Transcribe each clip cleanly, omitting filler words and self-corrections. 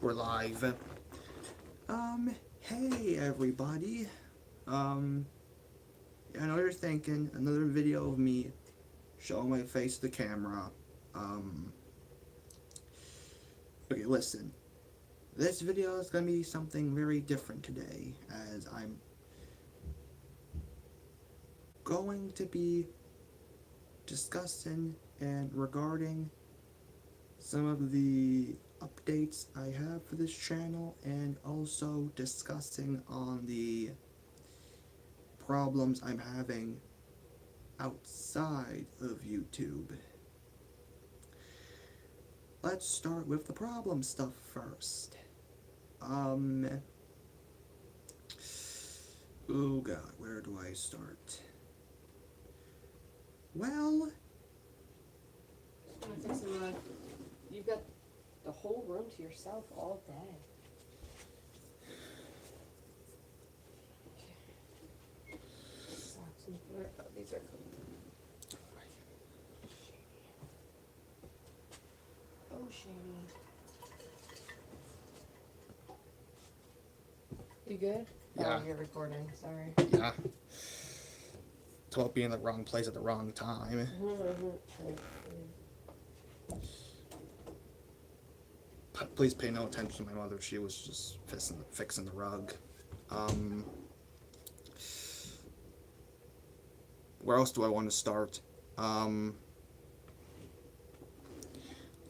We're live. Hey everybody. I know you're thinking another video of me showing my face to the camera. Okay, listen. This video is gonna be something very different today, as I'm going to be discussing and regarding some of the updates I have for this channel, and also discussing on the problems I'm having outside of YouTube. Let's start with the problem stuff first. Oh god, where do I start? Well, You've got the whole room to yourself all day. Socks and oh, these are oh shady. You good? Yeah. Oh, you're recording. Sorry. yeah. It's about being in the wrong place at the wrong time. Please pay no attention to my mother. She was just fixing the rug. Where else do I want to start?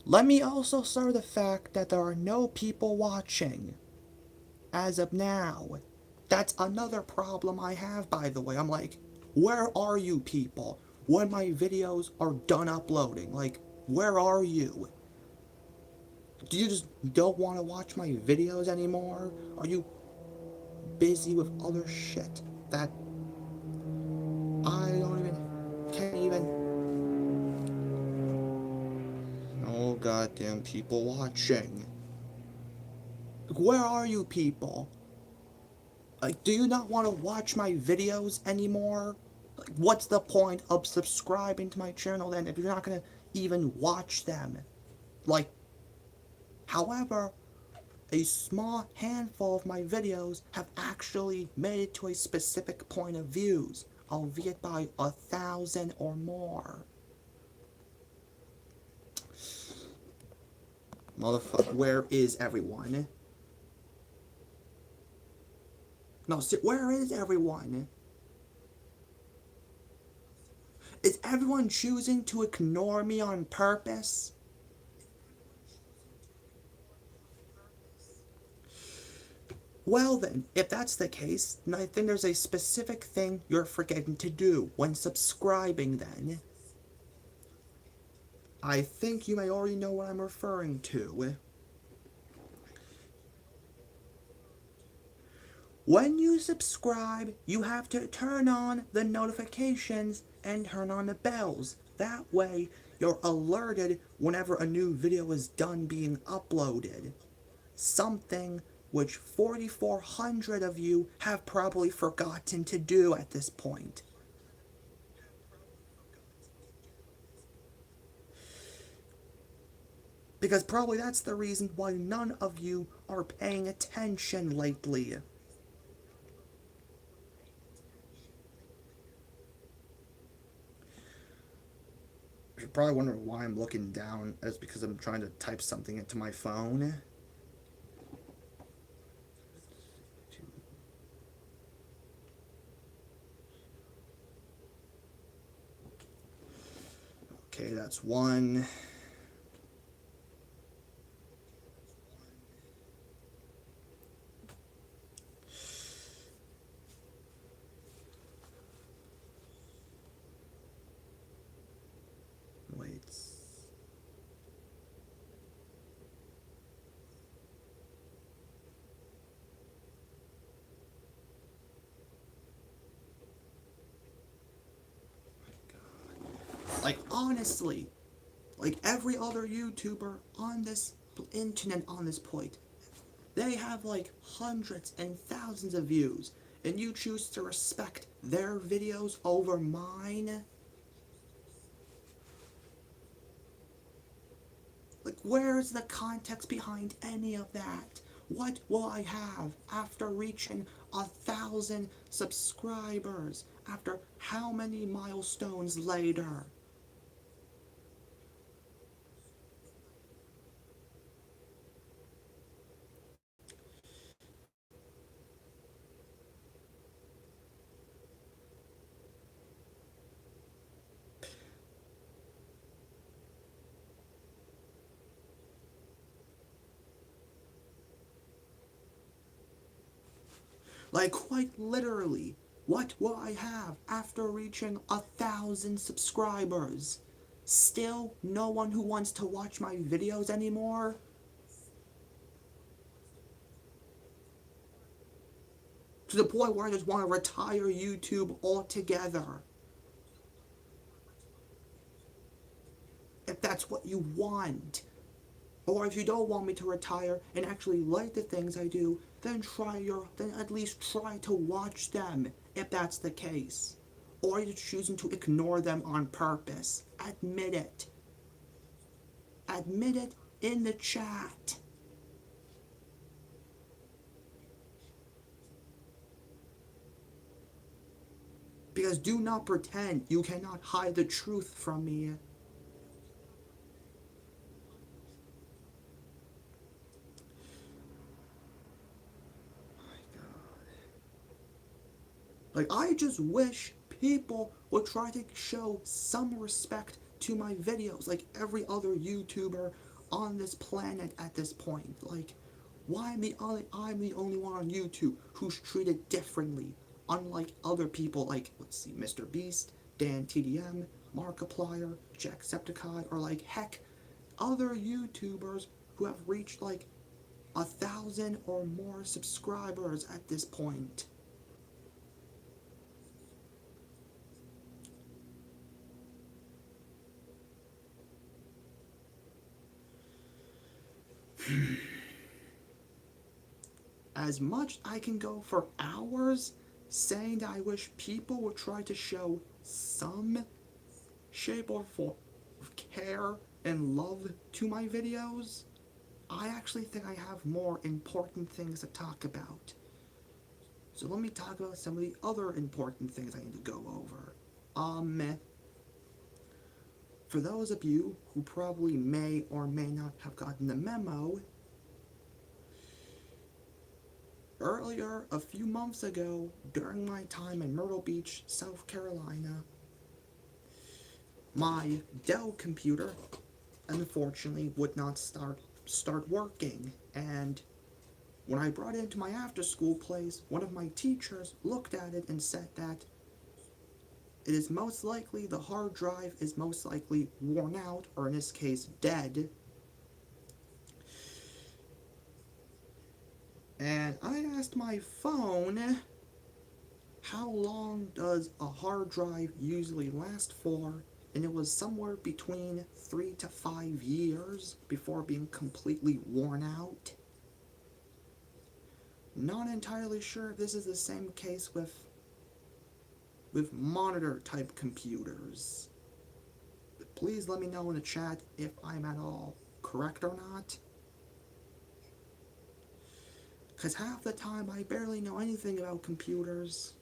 Let me also start with the fact that there are no people watching as of now. That's another problem I have, by the way. I'm like, where are you people when my videos are done uploading? Like, where are you? Do you just don't want to watch my videos anymore? Are you busy with other shit that can't even... Oh, goddamn people watching. Like, where are you people? Like, do you not want to watch my videos anymore? Like, what's the point of subscribing to my channel then if you're not gonna even watch them? Like, however, a small handful of my videos have actually made it to a specific point of views, albeit by 1,000 or more. Motherfucker, where is everyone? No, where is everyone? Is everyone choosing to ignore me on purpose? Well then, if that's the case, then I think there's a specific thing you're forgetting to do when subscribing then. I think you may already know what I'm referring to. When you subscribe, you have to turn on the notifications and turn on the bells. That way, you're alerted whenever a new video is done being uploaded. Something which 4,400 of you have probably forgotten to do at this point. Because probably that's the reason why none of you are paying attention lately. You're probably wondering why I'm looking down. That's because I'm trying to type something into my phone. Okay, that's one. Wait. Like, honestly, like every other YouTuber on this internet on this point, they have like hundreds and thousands of views, and you choose to respect their videos over mine? Like, where's the context behind any of that? What will I have after reaching 1,000 subscribers? After how many milestones later? Like, quite literally, what will I have after reaching 1,000 subscribers? Still no one who wants to watch my videos anymore? To the point where I just want to retire YouTube altogether. If that's what you want. Or if you don't want me to retire and actually like the things I do, then at least try to watch them if that's the case. Or you're choosing to ignore them on purpose. Admit it. Admit it in the chat. Because do not pretend you cannot hide the truth from me. Like, I just wish people would try to show some respect to my videos, like every other YouTuber on this planet at this point. Like, why I'm the only one on YouTube who's treated differently, unlike other people like, let's see, Mr. Beast, Dan TDM, Markiplier, Jacksepticeye, or like, heck, other YouTubers who have reached like 1,000 or more subscribers at this point. As much I can go for hours saying that I wish people would try to show some shape or form of care and love to my videos, I actually think I have more important things to talk about. So let me talk about some of the other important things I need to go over. For those of you who probably may or may not have gotten the memo, earlier, a few months ago, during my time in Myrtle Beach, South Carolina, my Dell computer unfortunately would not start working, and when I brought it into my after school place, one of my teachers looked at it and said that it is most likely the hard drive is most likely worn out, or in this case dead. And I asked my phone, how long does a hard drive usually last for? And it was somewhere between 3 to 5 years before being completely worn out. Not entirely sure if this is the same case with monitor type computers. Please let me know in the chat if I'm at all correct or not. Because half the time I barely know anything about computers.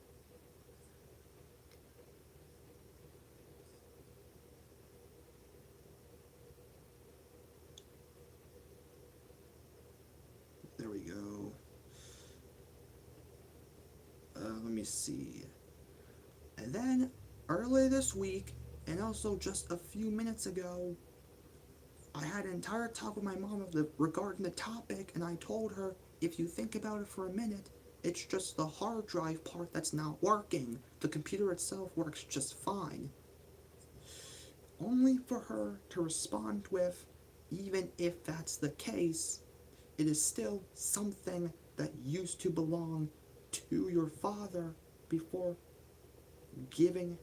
There we go. Let me see. And then, earlier this week, and also just a few minutes ago, I had an entire talk with my mom regarding the topic, and I told her, if you think about it for a minute, it's just the hard drive part that's not working. The computer itself works just fine. Only for her to respond with, even if that's the case, it is still something that used to belong to your father before giving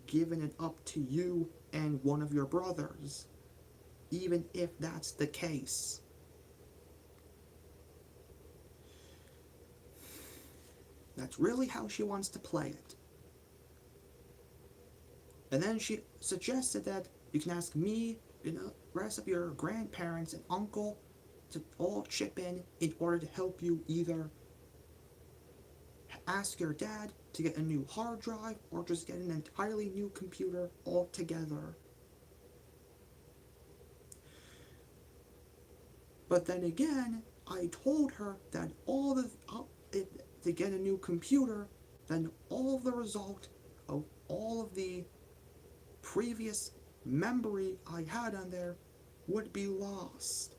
it up to you and one of your brothers, even if that's the case. That's really how she wants to play it. And then she suggested that you can ask me, rest of your grandparents and uncle to all chip in order to help you either ask your dad to get a new hard drive or just get an entirely new computer altogether. But then again, I told her that if, to get a new computer, then all of the result of all of the previous memory I had on there would be lost.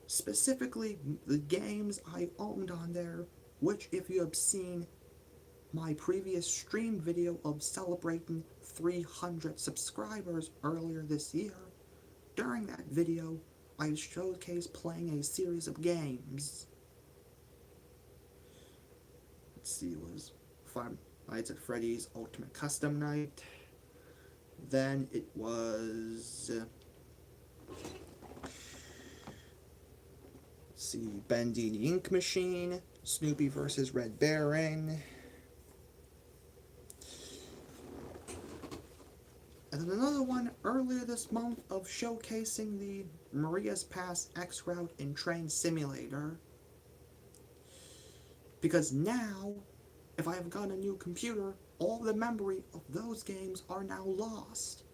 Specifically, the games I owned on there, which if you have seen my previous stream video of celebrating 300 subscribers earlier this year, during that video, I showcased playing a series of games. Let's see, it was Five Nights at Freddy's Ultimate Custom Night. Then it was, let's see, Bendy the Ink Machine, Snoopy vs. Red Baron. And then another one earlier this month of showcasing the Maria's Pass X Route in Trainz Simulator. Because now, if I have gotten a new computer, all the memory of those games are now lost.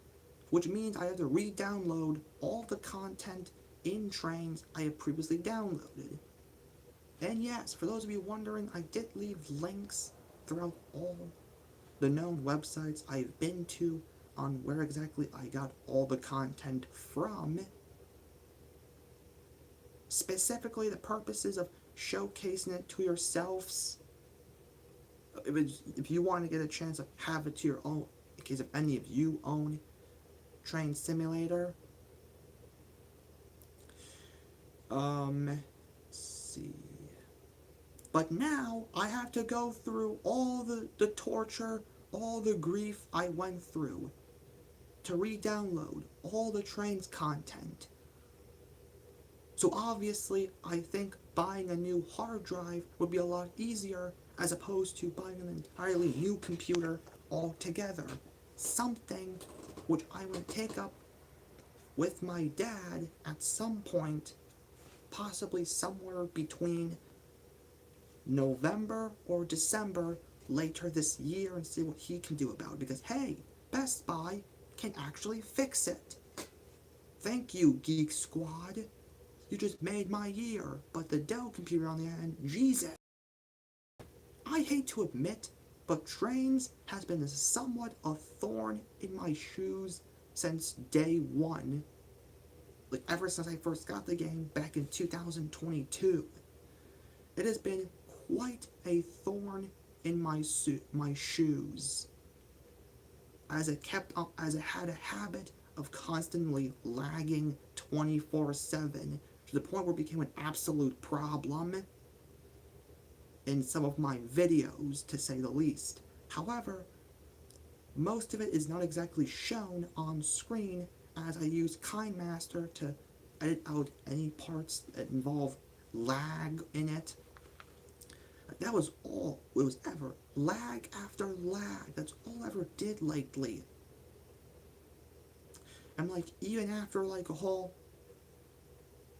Which means I have to re-download all the content in Trainz I have previously downloaded. And yes, for those of you wondering, I did leave links throughout all the known websites I've been to on where exactly I got all the content from. Specifically the purposes of showcasing it to yourselves. If you want to get a chance to have it to your own, in case if any of you own Trainz Simulator. Let's see. But now I have to go through all the torture, all the grief I went through to re-download all the Trainz content. So obviously, I think buying a new hard drive would be a lot easier as opposed to buying an entirely new computer altogether. Something which I would take up with my dad at some point, possibly somewhere between November or December later this year, and see what he can do about it. Because hey, Best Buy can actually fix it. Thank you, Geek Squad. You just made my year. But the Dell computer on the end, Jesus. I hate to admit, but Trainz has been somewhat a thorn in my shoes since day one. Like ever since I first got the game back in 2022. It has been quite a thorn in my shoes. As it had a habit of constantly lagging 24/7 to the point where it became an absolute problem in some of my videos, to say the least. However, most of it is not exactly shown on screen, as I use KineMaster to edit out any parts that involve lag in it. That was all it was ever. Lag after lag. That's all I ever did lately. And like, even after like a whole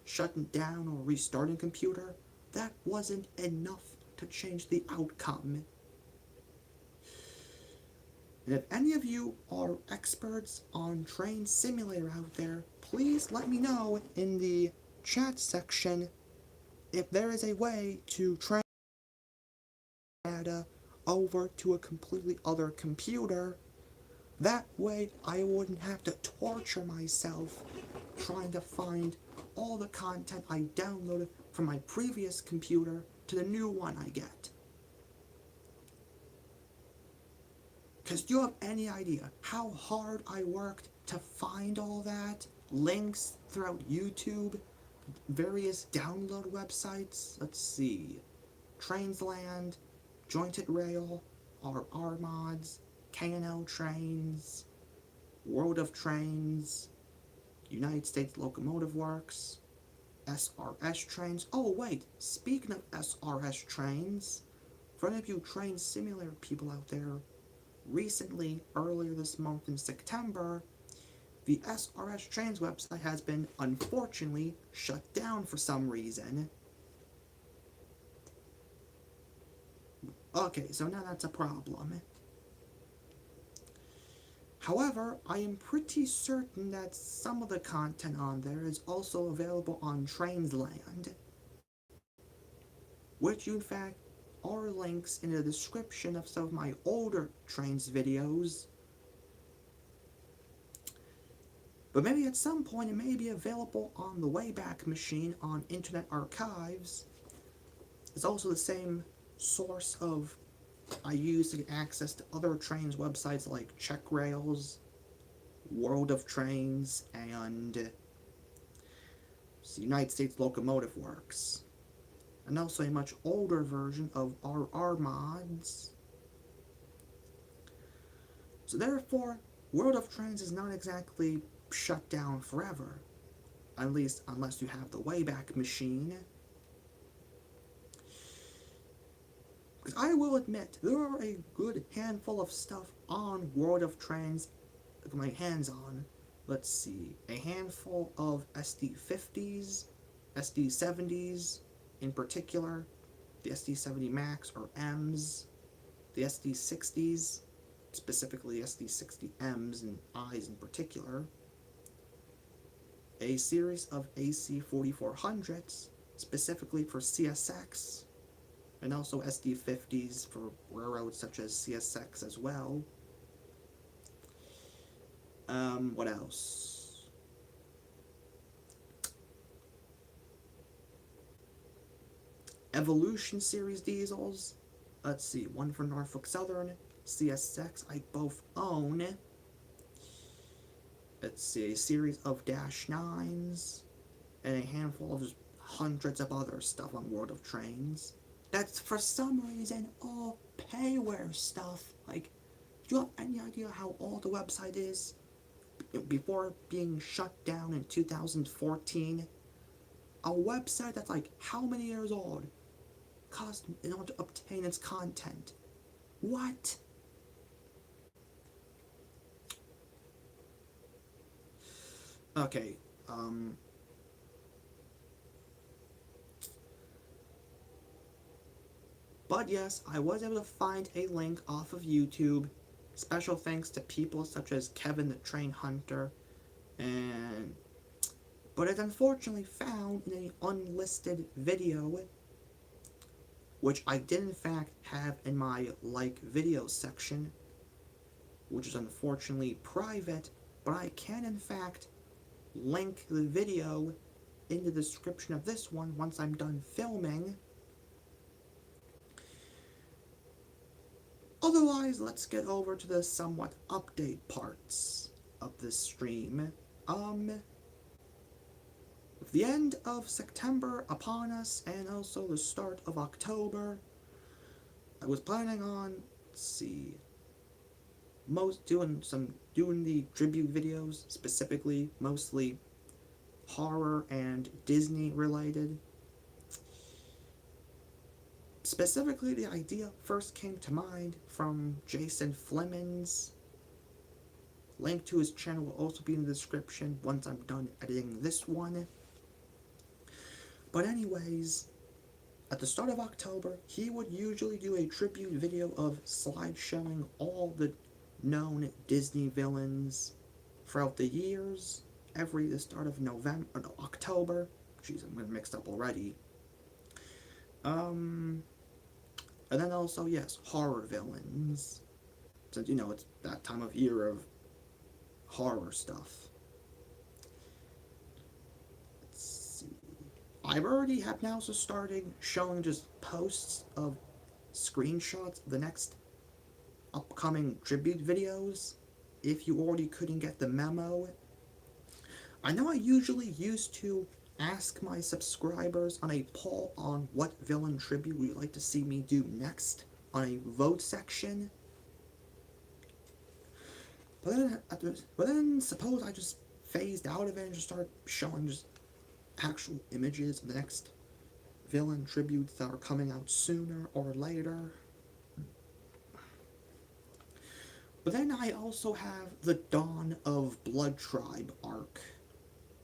shutting down or restarting computer, that wasn't enough to change the outcome. And if any of you are experts on Trainz Simulator out there, please let me know in the chat section if there is a way to transfer data over to a completely other computer. That way I wouldn't have to torture myself trying to find all the content I downloaded from my previous computer to the new one I get. Because do you have any idea how hard I worked to find all that? Links throughout YouTube, various download websites. Let's see. Trainsland, Jointed Rail, RR Mods, K&L Trainz, World of Trainz, United States Locomotive Works, SRS Trainz. Oh wait, speaking of SRS Trainz, for any of you Trainz Simulator people out there, recently, earlier this month in September, the SRS Trainz website has been unfortunately shut down for some reason. Okay, so now that's a problem. However, I am pretty certain that some of the content on there is also available on Trainsland, which in fact are links in the description of some of my older Trainz videos. But maybe at some point it may be available on the Wayback Machine on Internet Archives. It's also the same source of I use to get access to other Trainz websites like CheckRails, World of Trainz, and the United States Locomotive Works. And also a much older version of RR mods. So therefore, World of Trainz is not exactly shut down forever, at least unless you have the Wayback Machine. Because I will admit, there are a good handful of stuff on World of Trainz I get my hands on. Let's see, a handful of SD50s, SD70s in particular, the SD70 Max or Ms, the SD60s, specifically SD60Ms and Is in particular, a series of AC4400s, specifically for CSX, and also SD50s for railroads such as CSX as well. What else? Evolution series diesels. Let's see, one for Norfolk Southern, CSX, I both own. Let's see, a series of Dash 9s, and a handful of just hundreds of other stuff on World of Trainz. That's for some reason all payware stuff. Like, do you have any idea how old the website is? Before being shut down in 2014, a website that's like how many years old cost in order to obtain its content? What? Okay, but yes, I was able to find a link off of YouTube. Special thanks to people such as Kevin the Train Hunter, and but it's unfortunately found in an unlisted video, which I did in fact have in my like videos section, which is unfortunately private, but I can in fact link the video in the description of this one once I'm done filming. Otherwise, let's get over to the somewhat update parts of this stream. With the end of September upon us and also the start of October, I was planning on, let's see, doing the tribute videos, specifically mostly horror and Disney related. Specifically, the idea first came to mind from Jason Flemings. Link to his channel will also be in the description once I'm done editing this one. But anyways, at the start of October, he would usually do a tribute video of slideshowing all the known Disney villains throughout the years, the start of October. Jeez, I'm getting mixed up already. And then also, yes, horror villains. Since, it's that time of year of horror stuff. Let's see. I've already have now also started showing just posts of screenshots of the next upcoming tribute videos, if you already couldn't get the memo. I know I usually used to ask my subscribers on a poll on what villain tribute would you like to see me do next on a vote section. But then suppose I just phased out of it and just started showing just actual images of the next villain tributes that are coming out sooner or later. But then I also have the Dawn of Blood Tribe arc,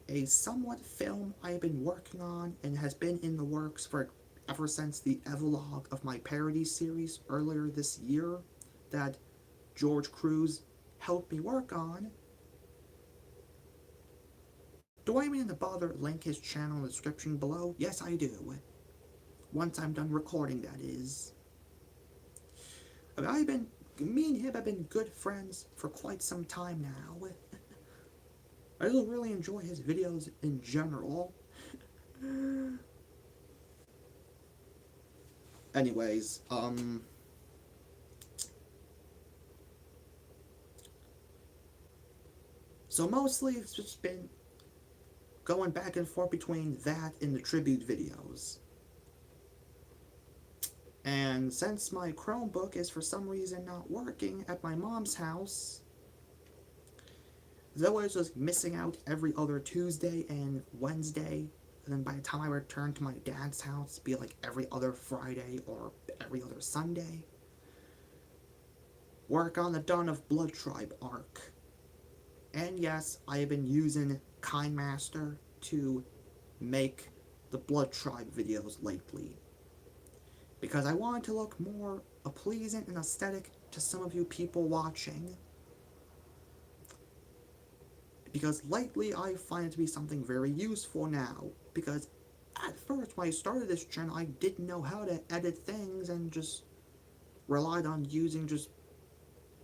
a somewhat film I've been working on and has been in the works for ever since the epilogue of my parody series earlier this year that George Cruz helped me work on. Do I mean to bother link his channel in the description below? Yes, I do. Once I'm done recording, that is. Me and him have been good friends for quite some time now. I really enjoy his videos in general. Anyways, so mostly it's just been going back and forth between that and the tribute videos. And since my Chromebook is for some reason not working at my mom's house, though I was just missing out every other Tuesday and Wednesday, and then by the time I returned to my dad's house, it'd be like every other Friday or every other Sunday. Work on the Dawn of Blood Tribe arc. And yes, I have been using KindMaster to make the Blood Tribe videos lately, because I wanted to look more pleasant and aesthetic to some of you people watching. Because lately I find it to be something very useful now. Because at first when I started this channel, I didn't know how to edit things and just relied on using just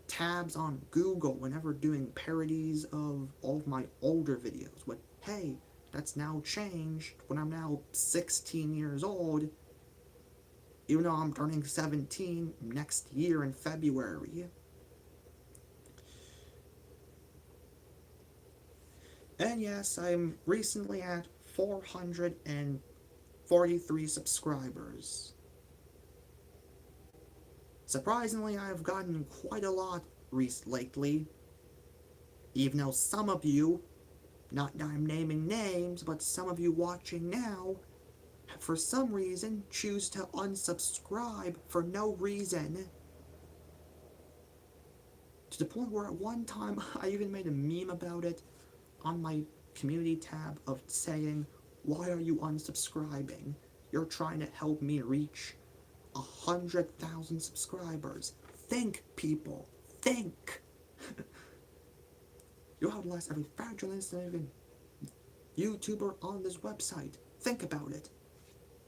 tabs on Google whenever doing parodies of all of my older videos. But hey, that's now changed when I'm now 16 years old, even though I'm turning 17 next year in February. And yes, I'm recently at 443 subscribers. Surprisingly, I've gotten quite a lot lately, even though some of you, not that I'm naming names, but some of you watching now, for some reason, choose to unsubscribe for no reason. To the point where at one time, I even made a meme about it on my community tab of saying, why are you unsubscribing? You're trying to help me reach 100,000 subscribers. Think, people. Think. You'll outlast every fraudulent and even YouTuber on this website. Think about it.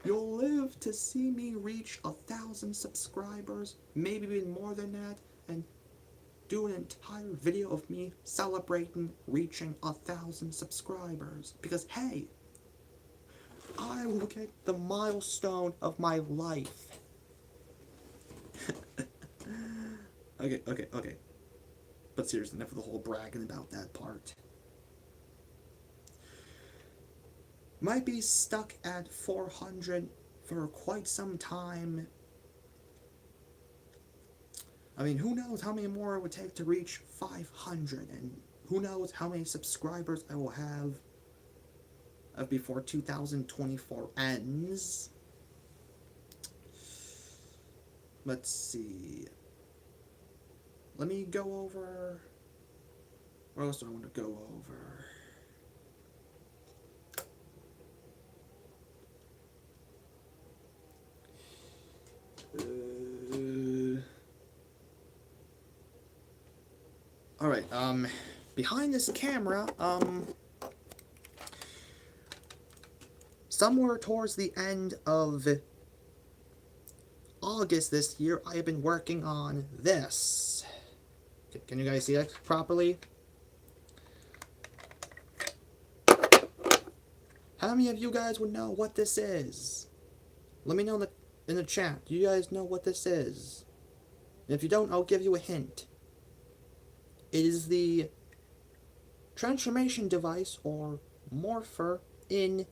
You'll live to see me reach 1,000 subscribers, maybe even more than that, and do an entire video of me celebrating reaching 1,000 subscribers. Because hey, I will get the milestone of my life. Okay. But seriously, enough of the whole bragging about that part. Might be stuck at 400 for quite some time. I mean, who knows how many more it would take to reach 500, and who knows how many subscribers I will have before 2024 ends. Let's see. Let me go over... What else do I want to go over? Alright, behind this camera, somewhere towards the end of August this year, I have been working on this. Can you guys see that properly? How many of you guys would know what this is? Let me know in the chat. Do you guys know what this is? And if you don't, I'll give you a hint. It is the transformation device, or morpher, in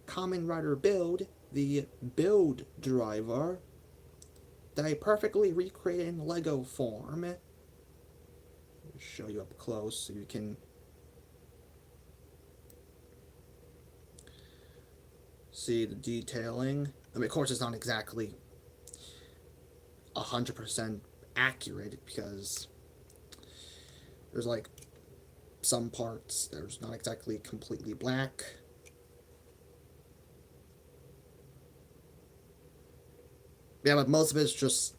Kamen Rider Build, the build driver, that I perfectly recreated in Lego form. I'll show you up close so you can see the detailing. I mean, of course, it's not exactly 100% accurate because There's like some parts there's not exactly completely black. Yeah, but most of it's just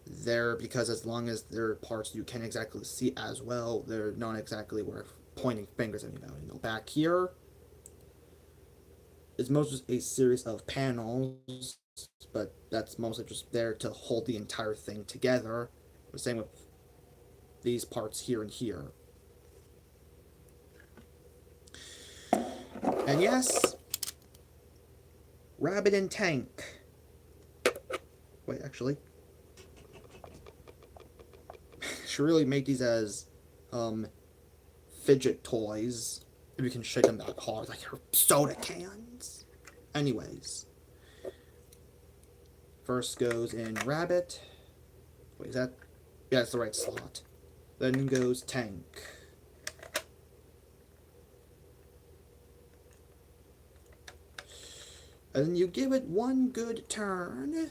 there because as long as there are parts you can't exactly see as well, they're not exactly worth pointing fingers at. Back here is mostly a series of panels, but that's mostly just there to hold the entire thing together. The same with these parts here and here. And yes, Rabbit and Tank. Wait, actually, should really make these as fidget toys. If you can shake them that hard, like your soda cans. Anyways, first goes in Rabbit. Wait, is that? Yeah, it's the right slot. Then goes Tank. And then you give it one good turn.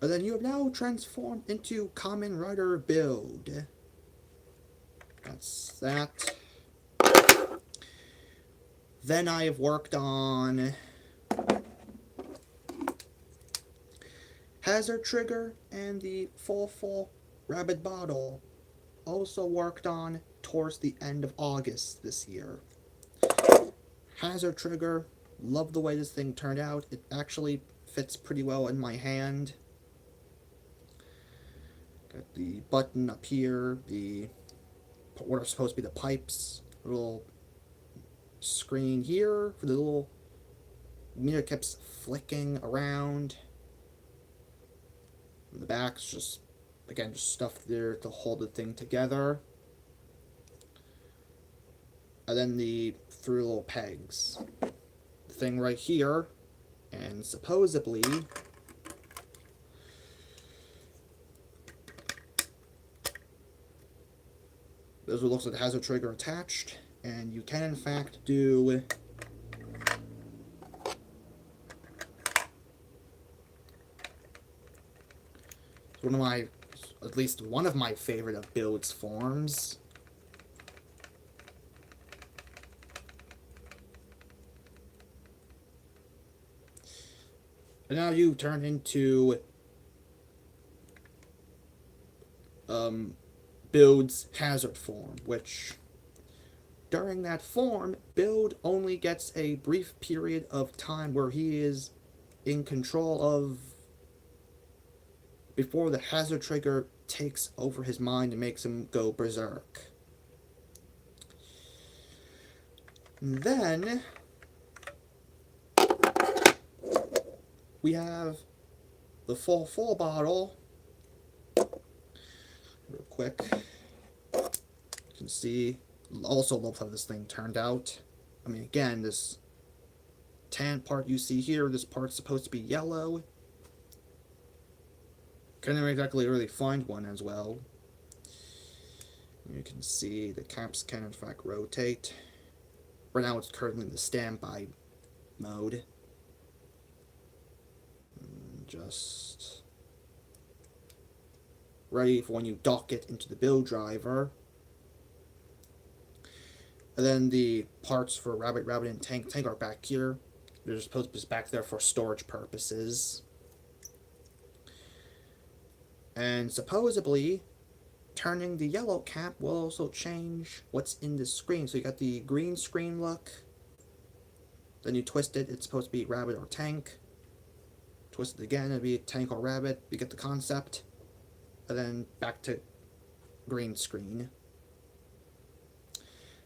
And then you have now transformed into Kamen Rider build. That's that. Then I have worked on Hazard Trigger and the Full Rabbit Bottle. Also worked on towards the end of August this year. Hazard Trigger, love the way this thing turned out. It actually fits pretty well in my hand. Got the button up here, what are supposed to be the pipes, little screen here for the little meter keeps flicking around. And the back's just, again, just stuff there to hold the thing together. And then the three little pegs. The thing right here, and supposedly this one looks like it has a trigger attached, and you can in fact do at least one of my favorite of builds forms. And now you turn into Build's hazard form, which during that form, Build only gets a brief period of time where he is in control of before the hazard trigger takes over his mind and makes him go berserk. And then we have the full bottle. Real quick. You can see, also love how this thing turned out. I mean, again, this tan part you see here, this part's supposed to be yellow. Can't exactly really find one as well. You can see the caps can in fact rotate. Right now it's currently in the standby mode. Just ready for when you dock it into the build driver. And then the parts for Rabbit, and Tank are back here. They're supposed to be back there for storage purposes. And supposedly, turning the yellow cap will also change what's in the screen. So you got the green screen look. Then you twist it, it's supposed to be Rabbit or Tank. Twist it again, it'll be Tank or Rabbit. You get the concept. And then back to green screen.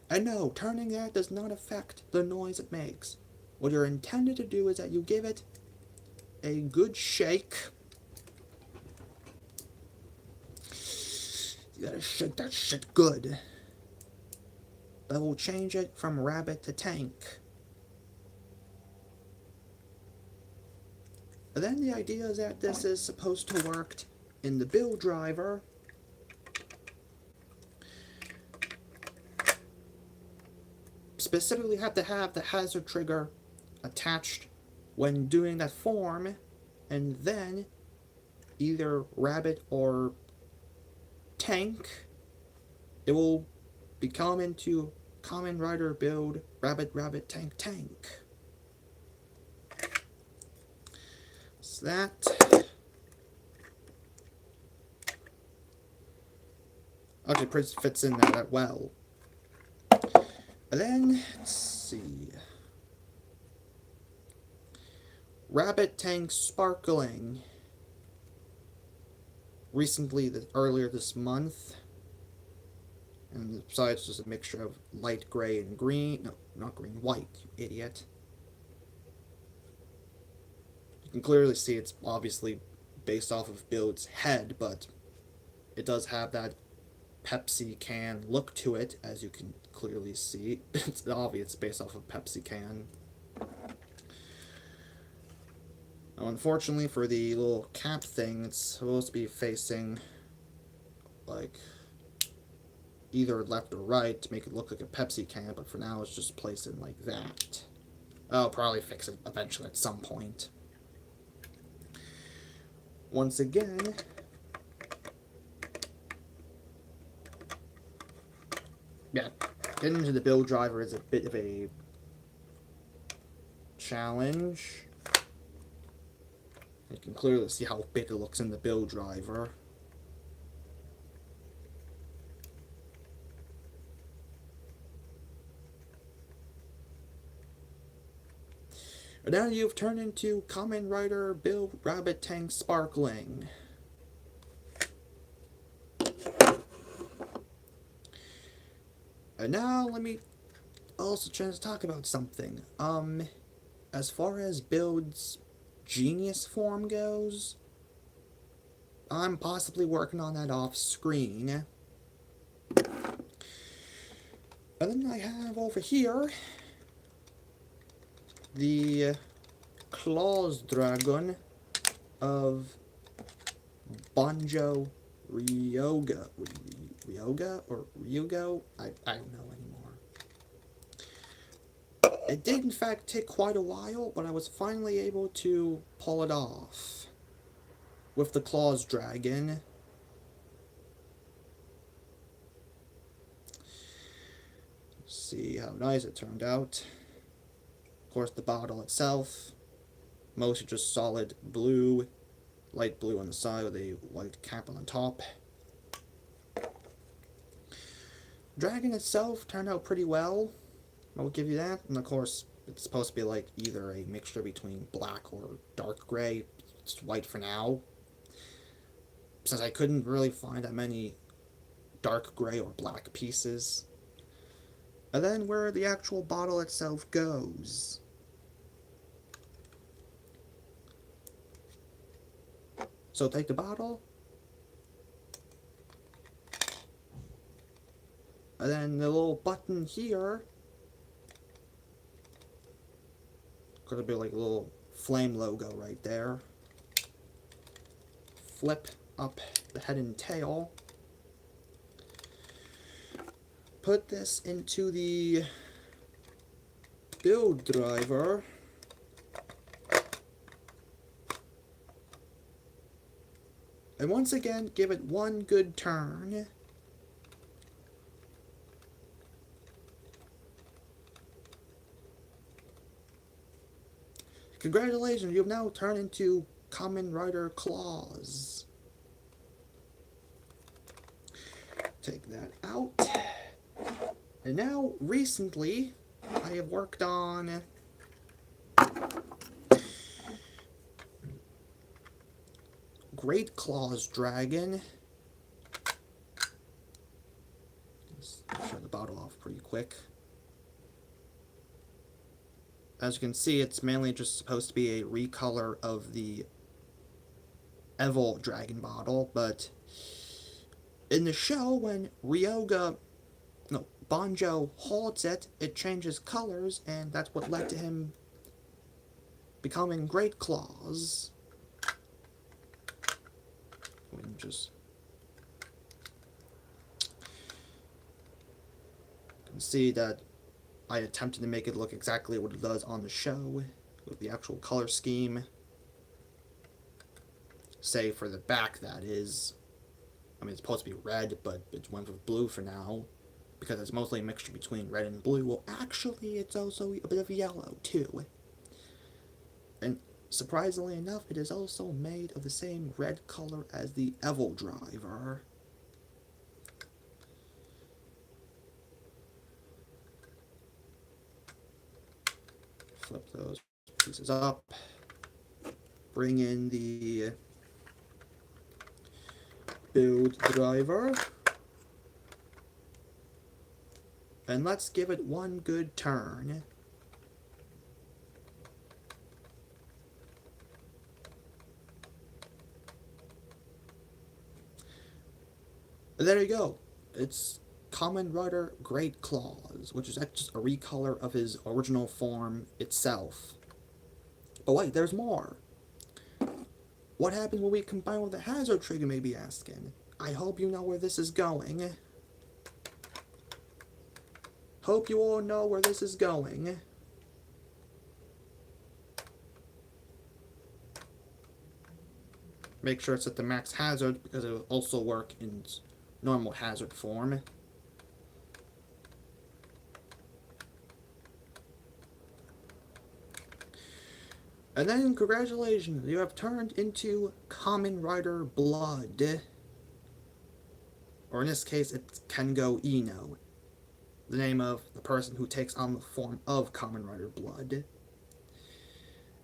And no, turning that does not affect the noise it makes. What you're intended to do is that you give it a good shake. You gotta shake that shit good. That will change it from Rabbit to Tank. And then the idea is that this is supposed to work in the build driver. Specifically have to have the hazard trigger attached when doing that form, and then either rabbit or tank, it will become into Kamen Rider build rabbit rabbit tank tank. So that actually fits in there that well. And then let's see. Rabbit tank sparkling. Recently, earlier this month. And besides, just a mixture of light gray and green. No, not green, white, you idiot. You can clearly see it's obviously based off of Build's head, but it does have that Pepsi can look to it, as you can clearly see. It's obvious it's based off of Pepsi can. Now, unfortunately for the little cap thing, it's supposed to be facing like either left or right to make it look like a Pepsi can, but for now it's just placed in like that. I'll probably fix it eventually at some point. Once again, yeah, getting into the build driver is a bit of a challenge. You can clearly see how big it looks in the build driver. And now you've turned into Kamen Rider Build Rabbit Tank Sparkling. And now let me also try to talk about something. As far as Build's Genius form goes, I'm possibly working on that off screen. And then I have over here the Claws Dragon of Banjo Ryoga. Ryoga or Ryugo? I don't know anymore. It did in fact take quite a while, but I was finally able to pull it off with the Claws Dragon. See how nice it turned out. Of course, the bottle itself, mostly just solid blue, light blue on the side with a white cap on the top. Dragon itself turned out pretty well, I will give you that. And of course, it's supposed to be like either a mixture between black or dark gray. It's white for now, since I couldn't really find that many dark gray or black pieces. And then where the actual bottle itself goes. So take the bottle, and then the little button here, gonna be like a little flame logo right there. Flip up the head and tail. Put this into the build driver. And once again, give it one good turn. Congratulations, you've now turned into Kamen Rider Claws. Take that out. And now, recently, I have worked on Great Claws Dragon. Let's shut the bottle off pretty quick. As you can see, it's mainly just supposed to be a recolor of the Evil Dragon bottle, but in the show, when Banjo holds it, it changes colors, and that's what led to him becoming Great Claws. We can just see that I attempted to make it look exactly what it does on the show, with the actual color scheme. Say for the back, that is. I mean, it's supposed to be red, but it went with blue for now, because it's mostly a mixture between red and blue. Well, actually, it's also a bit of yellow, too. And surprisingly enough, it is also made of the same red color as the Evil driver. Flip those pieces up. Bring in the build driver. And let's give it one good turn. And there you go. It's Kamen Rider Great Claws, which is just a recolor of his original form itself. But wait, there's more. What happens when we combine with the hazard trigger, you may be asking? I hope you know where this is going. Hope you all know where this is going. Make sure it's at the max hazard, because it will also work in normal hazard form. And then, congratulations, you have turned into Kamen Rider Blood. Or in this case, it's Kengo Ino, the name of the person who takes on the form of Kamen Rider Blood.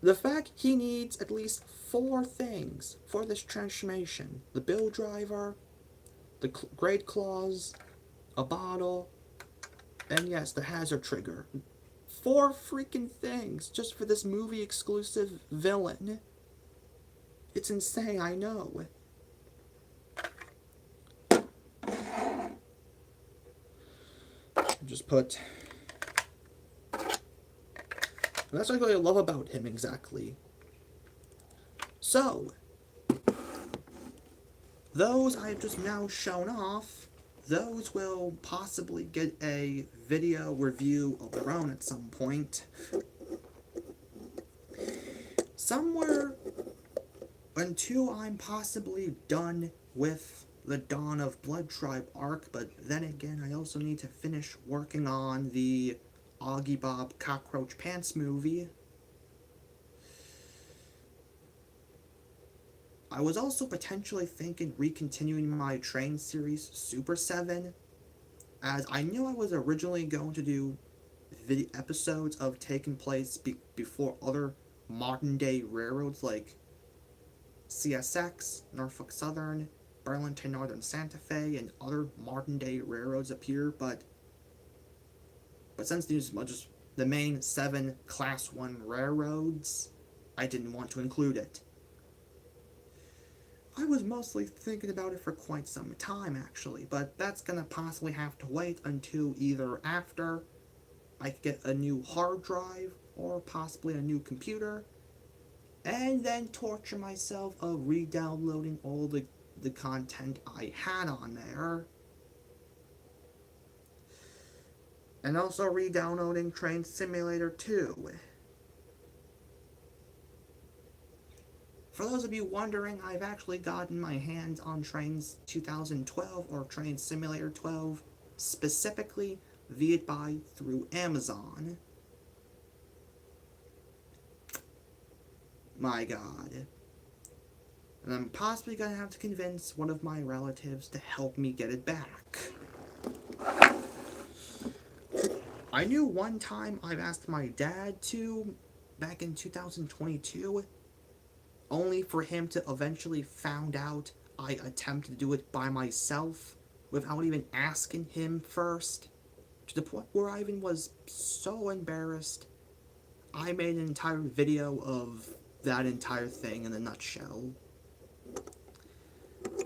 The fact he needs at least 4 things for this transformation: the build driver, the Great Claws, a bottle, and yes, the hazard trigger. 4 freaking things just for this movie exclusive villain. It's insane, I know. Just put... That's what I love about him, exactly. So, those I've just now shown off, those will possibly get a video review of their own at some point. Somewhere until I'm possibly done with the Dawn of Blood Tribe arc, but then again, I also need to finish working on the Augie Bob Cockroach Pants movie. I was also potentially thinking recontinuing my Trainz series Super 7, as I knew I was originally going to do the episodes of taking place before other modern day railroads like CSX, Norfolk Southern, Burlington Northern Santa Fe, and other modern day railroads appear, but since these are just the main 7 Class 1 railroads, I didn't want to include it. I was mostly thinking about it for quite some time, actually, but that's gonna possibly have to wait until either after I get a new hard drive, or possibly a new computer, and then torture myself of re-downloading all the content I had on there. And also re-downloading Train Simulator 2. For those of you wondering, I've actually gotten my hands on Trainz 2012 or Train Simulator 12, specifically via buy through Amazon. My god. And I'm possibly gonna have to convince one of my relatives to help me get it back. I knew one time I've asked my dad to, back in 2022, only for him to eventually found out I attempted to do it by myself without even asking him first, to the point where I even was so embarrassed I made an entire video of that entire thing in a nutshell.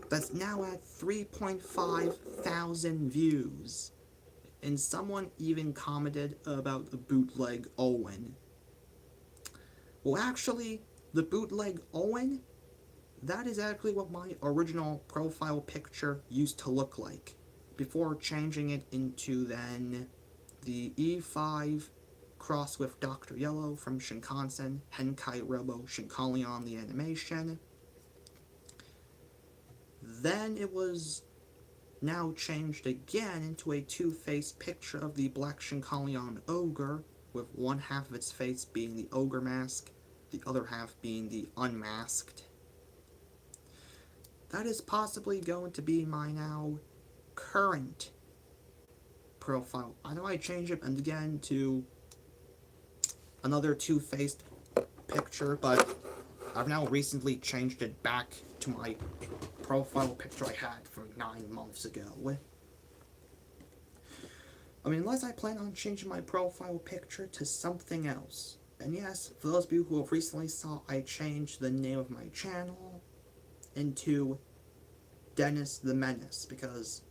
That's now at 3.5 thousand views, and someone even commented about the bootleg Owen. Well, actually, the bootleg Owen, that is actually what my original profile picture used to look like, before changing it into then the E5 crossed with Dr. Yellow from Shinkansen, Henkai Robo Shinkalion the animation. Then it was now changed again into a two-faced picture of the Black Shinkalion Ogre, with one half of its face being the ogre mask, the other half being the unmasked. That is possibly going to be my now current profile. I know I changed it again to another two-faced picture, but I've now recently changed it back to my profile picture I had from 9 months ago. I mean, unless I plan on changing my profile picture to something else. And yes, for those of you who have recently saw, I changed the name of my channel into Dennis the Menace, because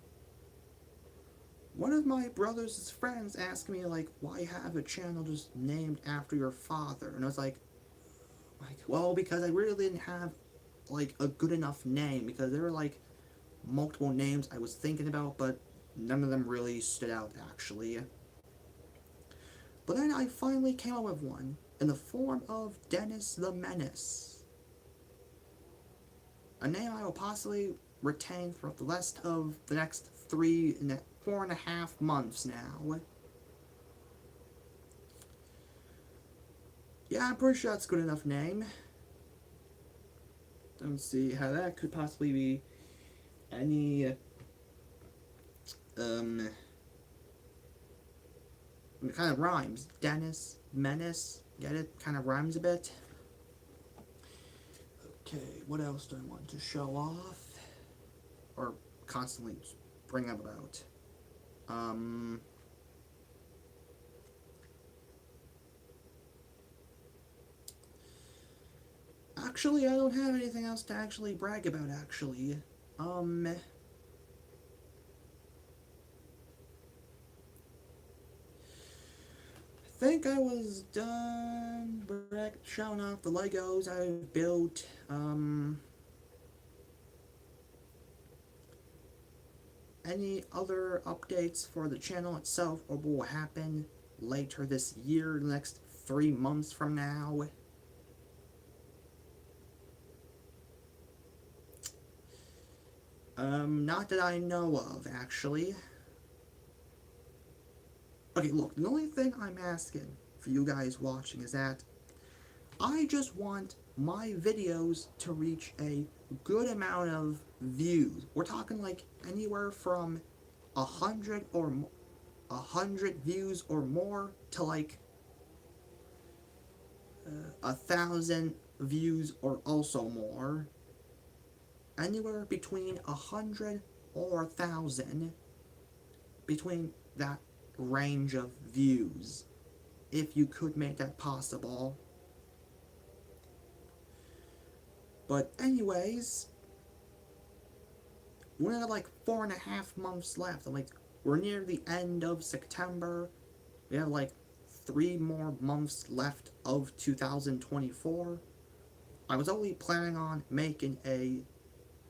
one of my brother's friends asked me, like, why have a channel just named after your father? And I was like, well, because I really didn't have, like, a good enough name, because there were, like, multiple names I was thinking about, but none of them really stood out, actually. But then I finally came up with one, in the form of Dennis the Menace. A name I will possibly retain for the rest of the next 4.5 months now. Yeah, I'm pretty sure that's a good enough name. Don't see how that could possibly be any, it kind of rhymes. Dennis, Menace, get it? Kind of rhymes a bit. Okay, what else do I want to show off? Or constantly bring up about? Actually, I don't have anything else to actually brag about, actually. I think I was done showing off the Legos I've built. Any other updates for the channel itself or will happen later this year, the next 3 months from now? Not that I know of, actually. Okay, look, the only thing I'm asking for you guys watching is that I just want my videos to reach a good amount of views. We're talking like anywhere from 100 views or more to like 1,000 views or also more. Anywhere between 100 or 1,000, between that range of views, if you could make that possible. But anyways, we're at like 4.5 months left. I'm like, we're near the end of September. We have like 3 more months left of 2024. I was only planning on making a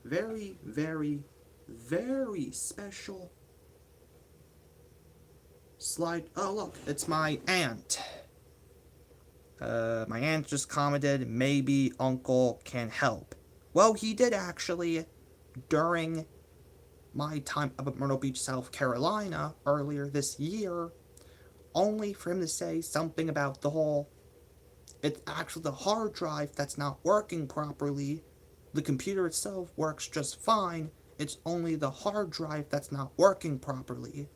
very, very, very special slide. Oh, look, it's my aunt. My aunt just commented, maybe Uncle can help. Well, he did actually during my time up at Myrtle Beach, South Carolina earlier this year, only for him to say something about the whole, it's actually the hard drive that's not working properly. The computer itself works just fine. It's only the hard drive that's not working properly.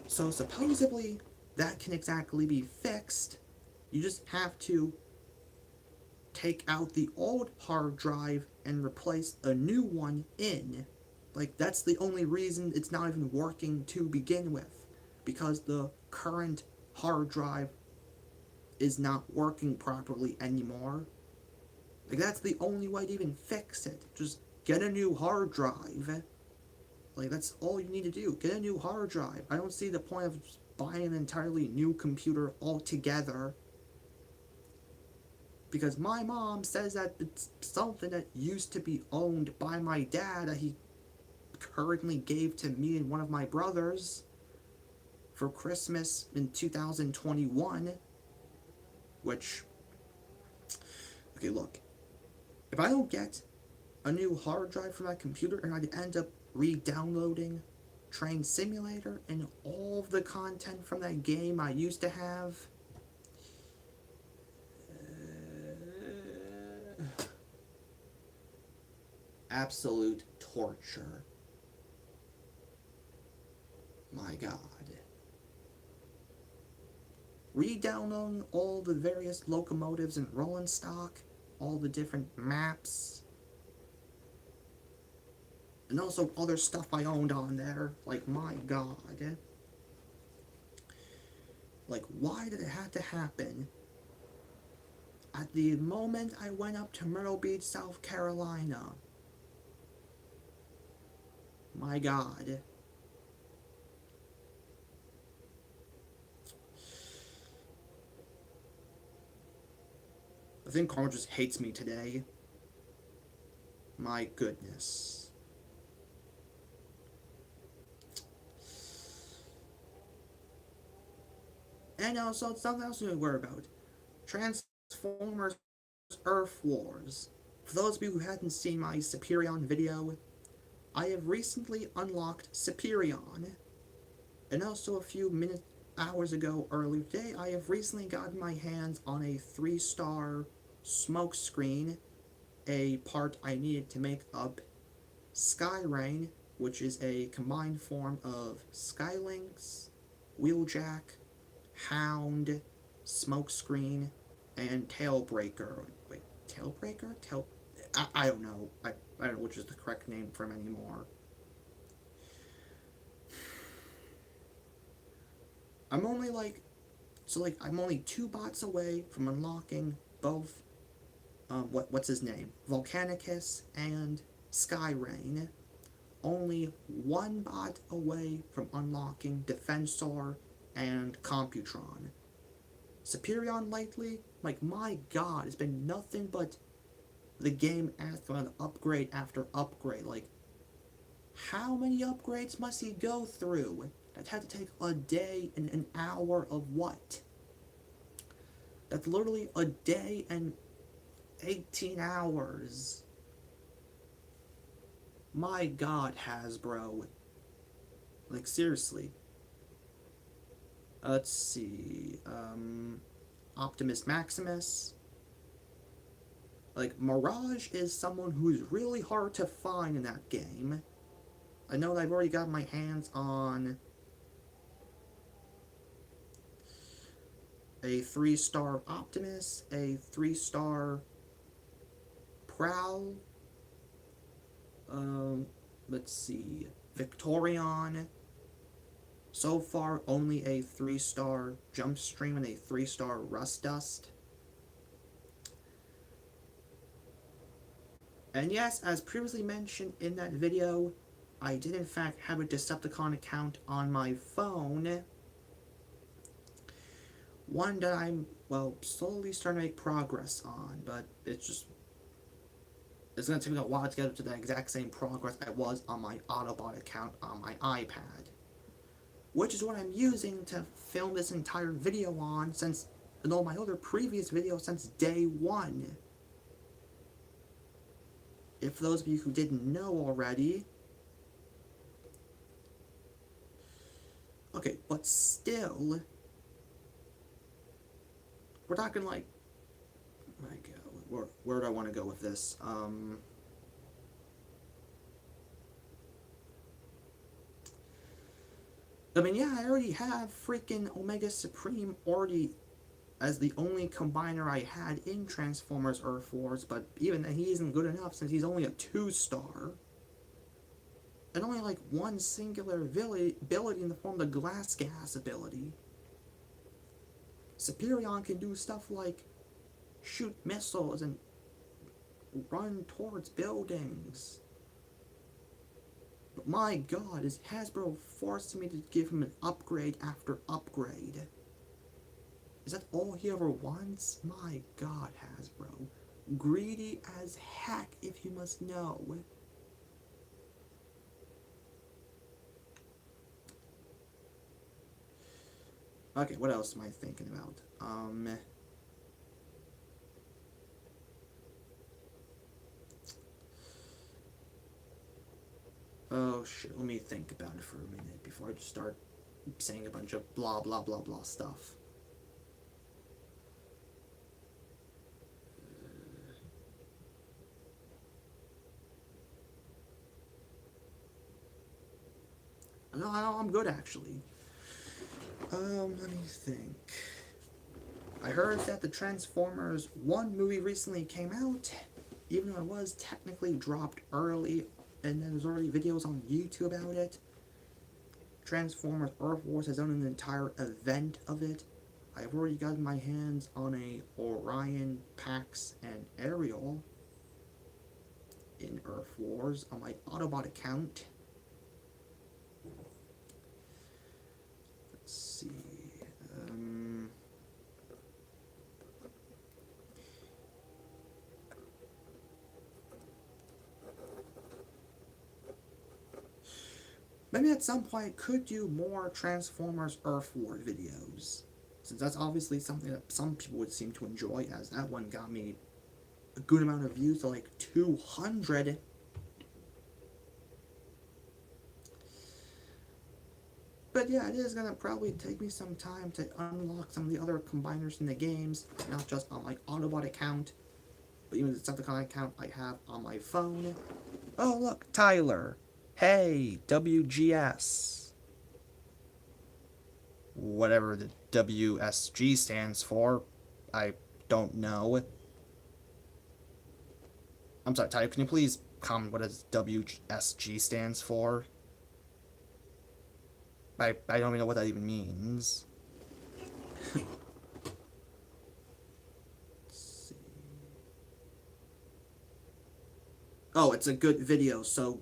So supposedly, that can exactly be fixed. You just have to take out the old hard drive and replace a new one in. Like, that's the only reason it's not even working to begin with. Because the current hard drive is not working properly anymore. Like, that's the only way to even fix it. Just get a new hard drive. Like, that's all you need to do. Get a new hard drive. I don't see the point of buying an entirely new computer altogether. Because my mom says that it's something that used to be owned by my dad that he currently gave to me and one of my brothers. for Christmas in 2021, which, okay, look, if I don't get a new hard drive for my computer and I end up re-downloading Train Simulator and all of the content from that game I used to have, absolute torture. My God. Re-downloading all the various locomotives and rolling stock, all the different maps, and also other stuff I owned on there. Like, my God. Like, why did it have to happen at the moment I went up to Myrtle Beach, South Carolina? My God. I think Karma just hates me today. My goodness. And also, something else to worry about. Transformers Earth Wars. For those of you who hadn't seen my Superion video, I have recently unlocked Superion. And also a few hours ago, earlier today, I have recently gotten my hands on a 3-star smoke screen, a part I needed to make up Skyrain, which is a combined form of Skylynx, Wheeljack, Hound, Smokescreen, and Tailbreaker. Wait, Tailbreaker? I don't know. I don't know which is the correct name for him anymore. I'm only I'm only 2 bots away from unlocking both, what's his name? Volcanicus and Skyrain. Only 1 bot away from unlocking Defensor and Computron. Superion lately, like, my God, it's been nothing but the game asking an upgrade after upgrade. Like, how many upgrades must he go through? That had to take a day and an hour of what? That's literally a day and 18 hours. My God, Hasbro. Like, seriously. Let's see. Optimus Maximus. Like, Mirage is someone who's really hard to find in that game. I know that I've already got my hands on a 3-star Optimus, a 3-star Prowl, let's see, Victorion. So far, only a 3-star Jumpstream and a 3-star Rust Dust. And yes, as previously mentioned in that video, I did in fact have a Decepticon account on my phone. One that I'm, well, slowly starting to make progress on, but it's going to take me a while to get up to the exact same progress I was on my Autobot account on my iPad. Which is what I'm using to film this entire video on, since, in all my other previous videos since day 1. If those of you who didn't know already. Okay, but still, we're talking like, where do I want to go with this? I mean, yeah, I already have freaking Omega Supreme already as the only combiner I had in Transformers Earth Wars, but even then he isn't good enough since he's only a 2-star. And only like 1 singular ability in the form of the Glass Gas ability. Superion can do stuff like shoot missiles and run towards buildings. But my God, is Hasbro forcing me to give him an upgrade after upgrade? Is that all he ever wants? My God, Hasbro. Greedy as heck, if you must know. Okay, what else am I thinking about? Oh shit, let me think about it for a minute before I just start saying a bunch of blah blah blah blah stuff. No, I'm good actually. Let me think. I heard that the Transformers 1 movie recently came out, even though it was technically dropped early, and there's already videos on YouTube about it. Transformers Earth Wars has done an entire event of it. I've already gotten my hands on a Orion, Pax, and Ariel in Earth Wars on my Autobot account. Let's see. Maybe at some point could do more Transformers Earth War videos, since that's obviously something that some people would seem to enjoy, as that one got me a good amount of views, to like 200. But yeah, it is gonna probably take me some time to unlock some of the other combiners in the games, not just on my Autobot account, but even the Decepticon account I have on my phone. Oh look, Tyler. Hey, WGS. Whatever the WSG stands for, I don't know. I'm sorry, Tyler, can you please comment what does WSG stands for? I don't even know what that even means. Let's see. Oh, it's a good video, so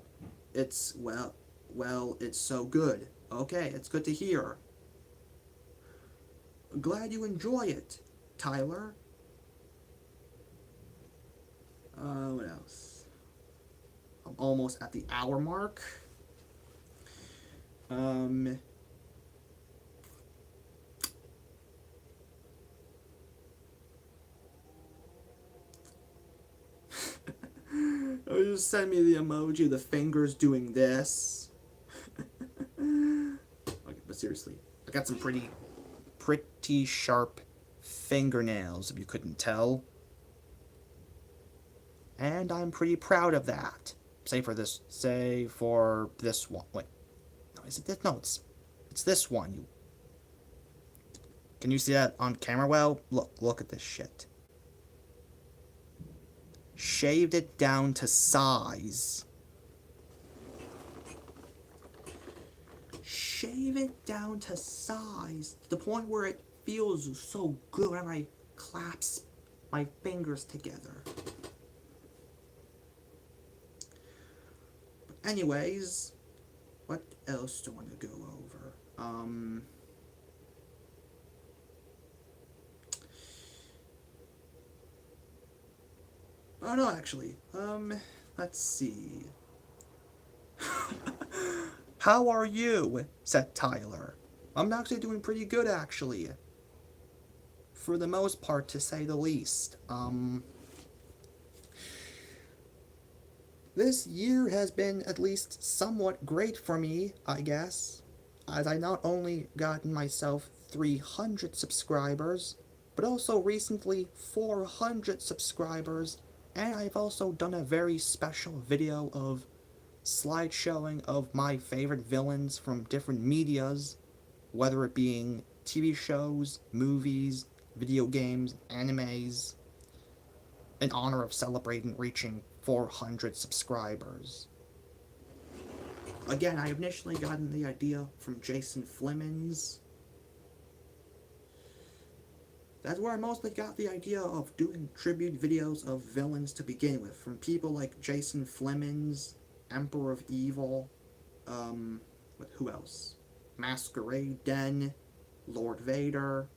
it's, well, it's so good. Okay, it's good to hear. Glad you enjoy it, Tyler. What else? I'm almost at the hour mark. I just send me the emoji of the fingers doing this. Okay, but seriously, I got some pretty sharp fingernails, if you couldn't tell. And I'm pretty proud of that. Say for this one. Wait, no, is it this? No, it's this one. Can you see that on camera well? Look at this shit. Shaved it down to size. Shave it down to size, to the point where it feels so good when I clasp my fingers together. But anyways, what else do I want to go over? Oh no, actually. Let's see. How are you? Said Tyler. I'm actually doing pretty good, actually. For the most part, to say the least. This year has been at least somewhat great for me, I guess, as I not only gotten myself 300 subscribers, but also recently 400 subscribers, and I've also done a very special video of slideshowing of my favorite villains from different medias, whether it being TV shows, movies, video games, animes, in honor of celebrating reaching 400 subscribers. Again, I initially gotten the idea from Jason Flemings. That's where I mostly got the idea of doing tribute videos of villains to begin with, from people like Jason Flemings, Emperor of Evil, who else? Masquerade Den, Lord Vader,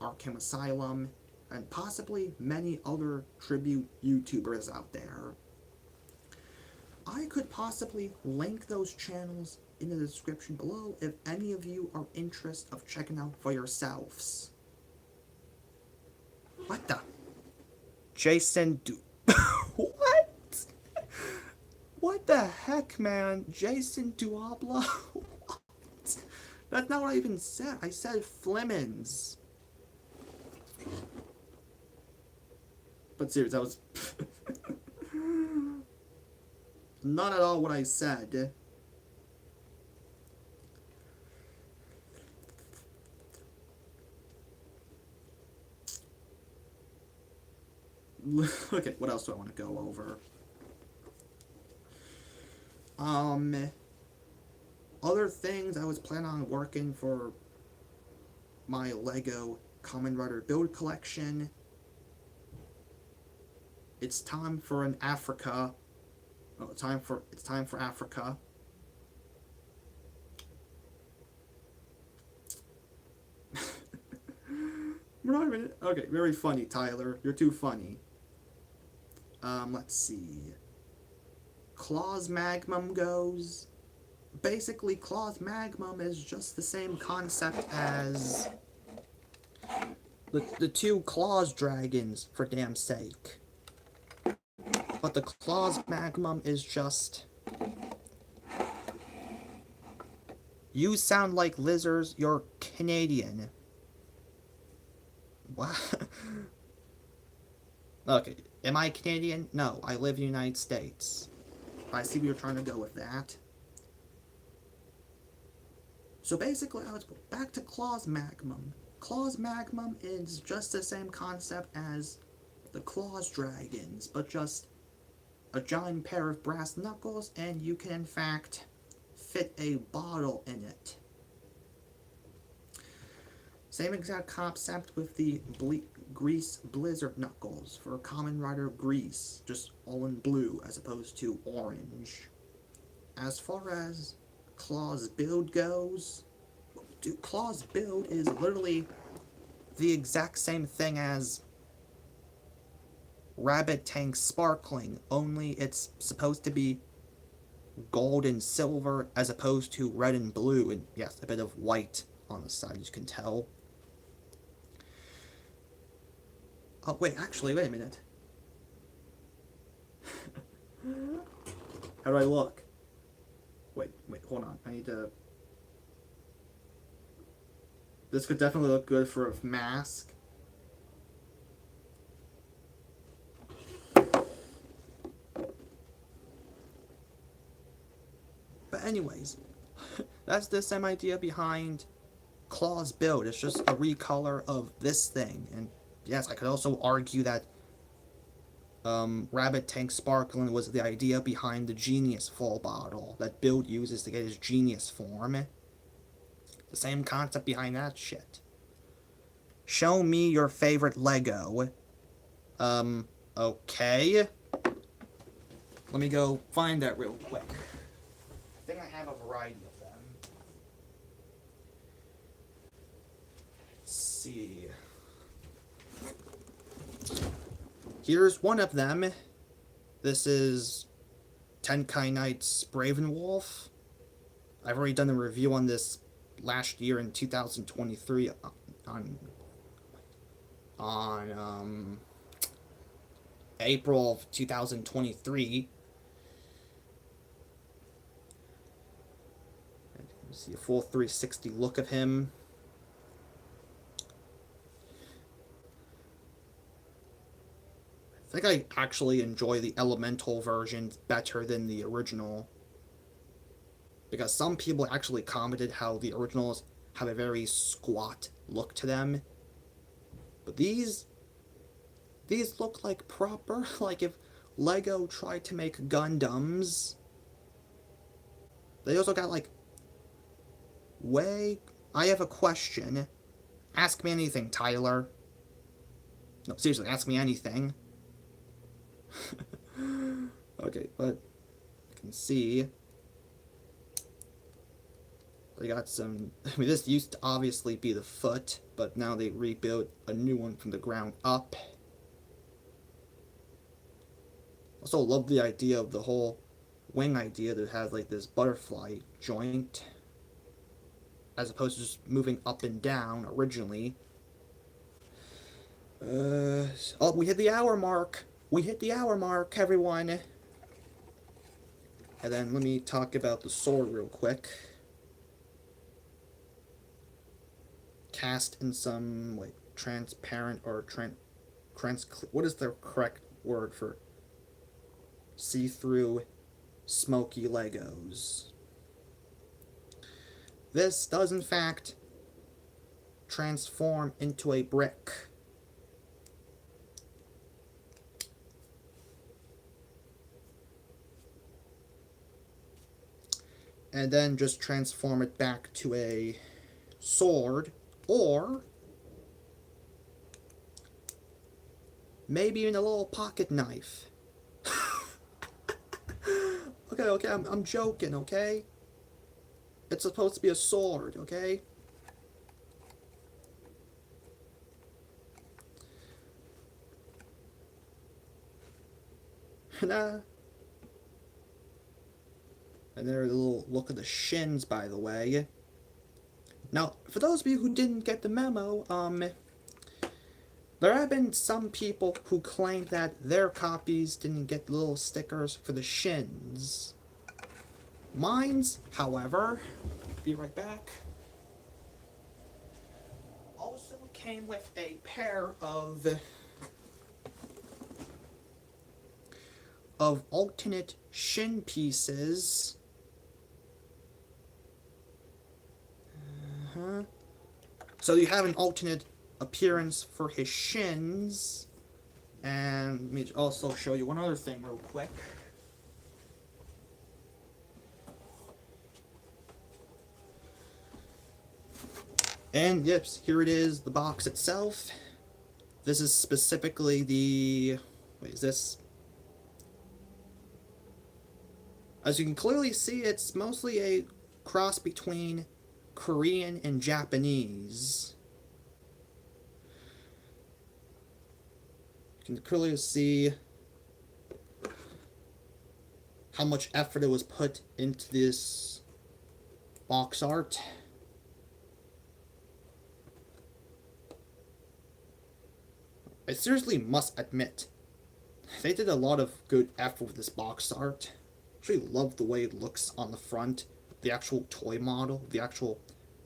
Arkham Asylum, and possibly many other tribute YouTubers out there. I could possibly link those channels in the description below if any of you are interested of checking out for yourselves. What the? Jason Du... What? What the heck, man? Jason Duabla? What? That's not what I even said. I said Flemons. But seriously, that was... not at all what I said. Okay, what else do I want to go over? Other things I was planning on working for my Lego Kamen Rider build collection. It's time for an Africa. Oh, it's time for Africa. We're not even... Okay, very funny, Tyler. You're too funny. Let's see. Claws Magnum goes. Basically, Claws Magnum is just the same concept as the two Claws dragons, for damn sake. But the Claws Magnum is just... You sound like lizards, you're Canadian. What? Okay, am I Canadian? No, I live in the United States. I see where you're trying to go with that. So basically, let's go back to Claws Magnum. Claws Magnum is just the same concept as the Claws Dragons, but just a giant pair of brass knuckles, and you can in fact fit a bottle in it. Same exact concept with the Grease Blizzard Knuckles for Kamen Rider Grease, just all in blue as opposed to orange. As far as Claws build goes, dude, Claws build is literally the exact same thing as Rabbit Tank Sparkling, only it's supposed to be gold and silver as opposed to red and blue, and yes, a bit of white on the side, as you can tell. Oh, wait, actually, wait a minute. How do I look? Wait, hold on. I need to... This could definitely look good for a mask. But anyways, that's the same idea behind Claws build. It's just a recolor of this thing. And yes, I could also argue that Rabbit Tank Sparkling was the idea behind the Genius Full bottle that Build uses to get his Genius form. The same concept behind that shit. Show me your favorite Lego. Okay. Let me go find that real quick. I think I have a variety of them. Let's see. Here's one of them. This is Tenkai Knight's Bravenwolf. I've already done a review on this last year in 2023 on April of 2023. See a full 360 look of him. I think I actually enjoy the Elemental version better than the original, because some people actually commented how the originals have a very squat look to them, but these look like proper, like if Lego tried to make Gundams. They also got like I have a question. Ask me anything, Tyler. No, seriously, ask me anything. Okay, but you can see they got some... I mean, this used to obviously be the foot, but now they rebuilt a new one from the ground up. Also love the idea of the whole wing idea to have like this butterfly joint, as opposed to just moving up and down originally. Oh, we hit the hour mark. We hit the hour mark, everyone. And then let me talk about the sword real quick. Cast in some like transparent or what is the correct word for see-through smoky Legos? This does in fact transform into a brick. And then just transform it back to a sword, or maybe even a little pocket knife. Okay, I'm joking, okay? It's supposed to be a sword, okay? Nah. And there's a little look at the shins, by the way. Now, for those of you who didn't get the memo, there have been some people who claim that their copies didn't get little stickers for the shins. Mine's, however, be right back, also came with a pair of alternate shin pieces. So you have an alternate appearance for his shins. And let me also show you one other thing real quick. And yep, here it is, the box itself. This is specifically the... Wait, is this... As you can clearly see, it's mostly a cross between Korean and Japanese. You can clearly see how much effort it was put into this box art. I seriously must admit, they did a lot of good effort with this box art. I actually love the way it looks on the front. The actual toy model, the actual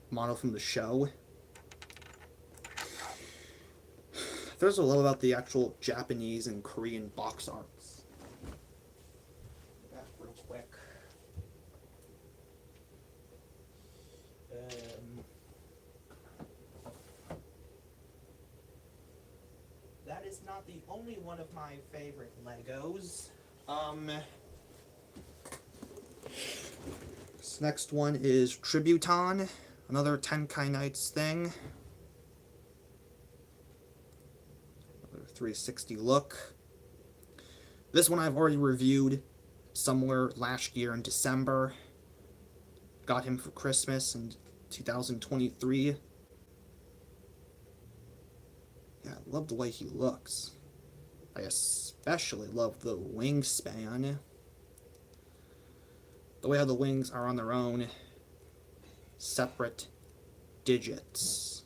model from the show. There's a lot about the actual Japanese and Korean box arts. Back real quick. That is not the only one of my favorite Legos. This next one is Tributon, another Tenkai Knights thing. Another 360 look. This one I've already reviewed somewhere last year in December. Got him for Christmas in 2023. Yeah, I love the way he looks. I especially love the wingspan. The way how the wings are on their own separate digits.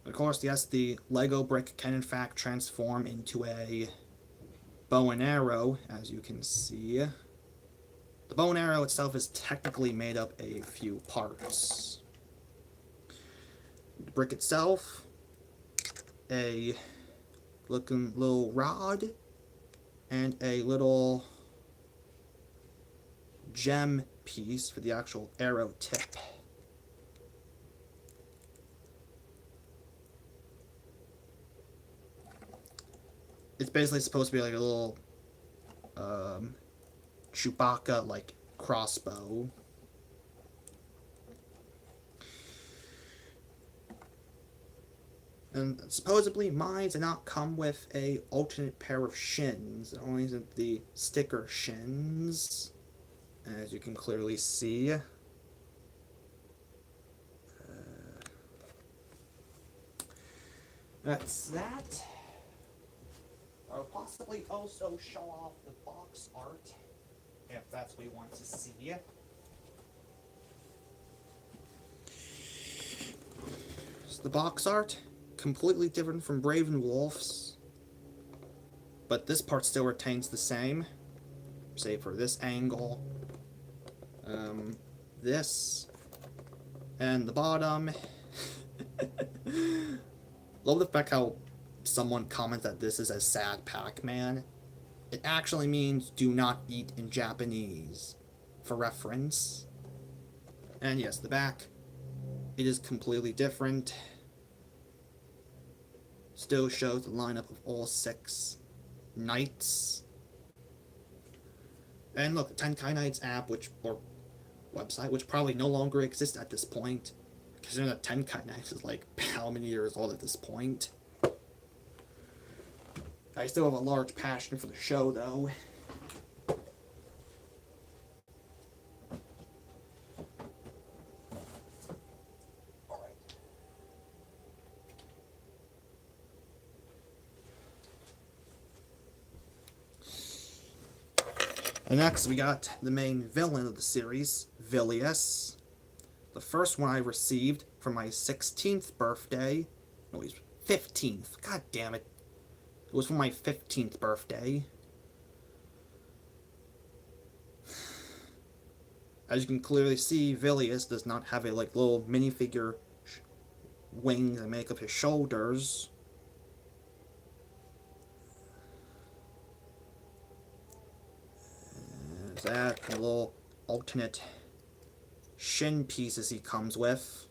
Of course, yes, the Lego brick can in fact transform into a bow and arrow, as you can see. The bow and arrow itself is technically made up a few parts. The brick itself, a looking little rod, and a little gem piece for the actual arrow tip. It's basically supposed to be like a little Chewbacca like crossbow. And supposedly mine did not come with a alternate pair of shins. It only has the sticker shins, as you can clearly see. That's that. possibly also show off the box art, if that's what we want to see. So the box art, completely different from Brave and Wolf's, but this part still retains the same, say for this angle, this, and the bottom. Love the fact how someone comments that this is a sad Pac-Man. It actually means do not eat in Japanese, for reference. And yes, the back, it is completely different. Still shows the lineup of all 6 knights. And look, the Tenkai Knights app, or website, which probably no longer exists at this point, considering that Tenkai Knights is like how many years old at this point. I still have a large passion for the show, though. Alright. And next, we got the main villain of the series, Vilius. The first one I received for my 16th birthday. No, he's 15th. God damn it. It was for my 15th birthday. As you can clearly see, Vilius does not have a little minifigure wings that make up his shoulders. There's that, the little alternate shin pieces he comes with.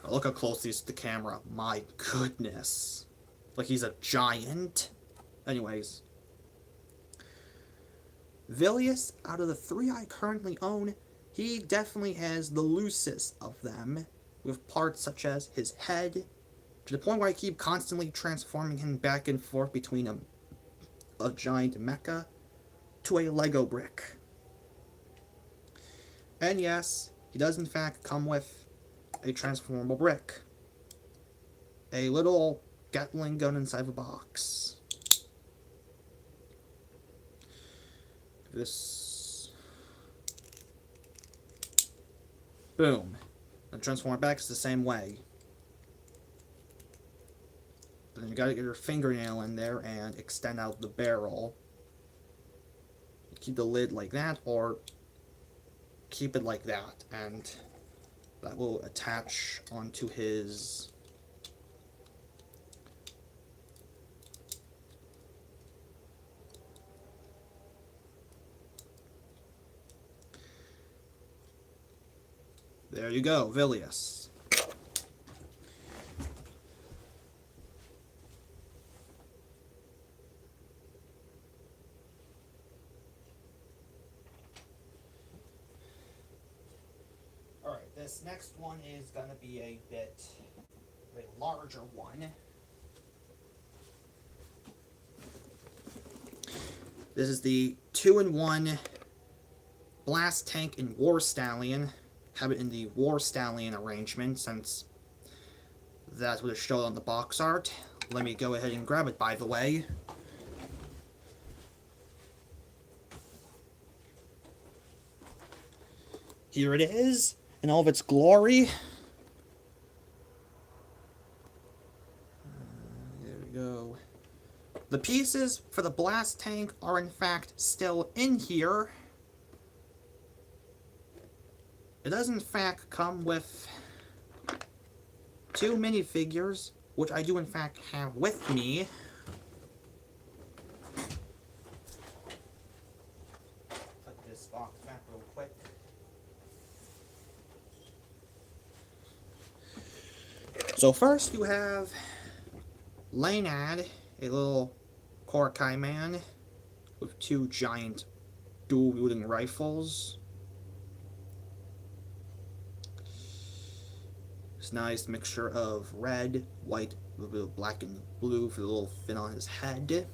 Look how close he is to the camera. My goodness. Like he's a giant. Anyways. Vilius, out of the 3 I currently own, he definitely has the loosest of them, with parts such as his head, to the point where I keep constantly transforming him back and forth between a giant mecha to a Lego brick. And yes, he does in fact come with a transformable brick. A little Gatling gun inside of a box. This. Boom. And transform it back is the same way. But then you gotta get your fingernail in there and extend out the barrel. Keep the lid like that, or keep it like that, and that will attach onto his there you go, Vilius. Alright, this next one is gonna be a bit of a larger one. This is the 2-in-1 Blast Tank and War Stallion. Have it in the War Stallion arrangement, since that's what it showed on the box art. Let me go ahead and grab it, by the way. Here it is, in all of its glory. There we go. The pieces for the blast tank are in fact still in here. It does in fact come with 2 minifigures, which I do in fact have with me. Put this box back real quick. So first you have Lainad, a little Korkai man with 2 giant dual-wielding rifles. It's a nice mixture of red, white, a little bit of black and blue for the little fin on his head.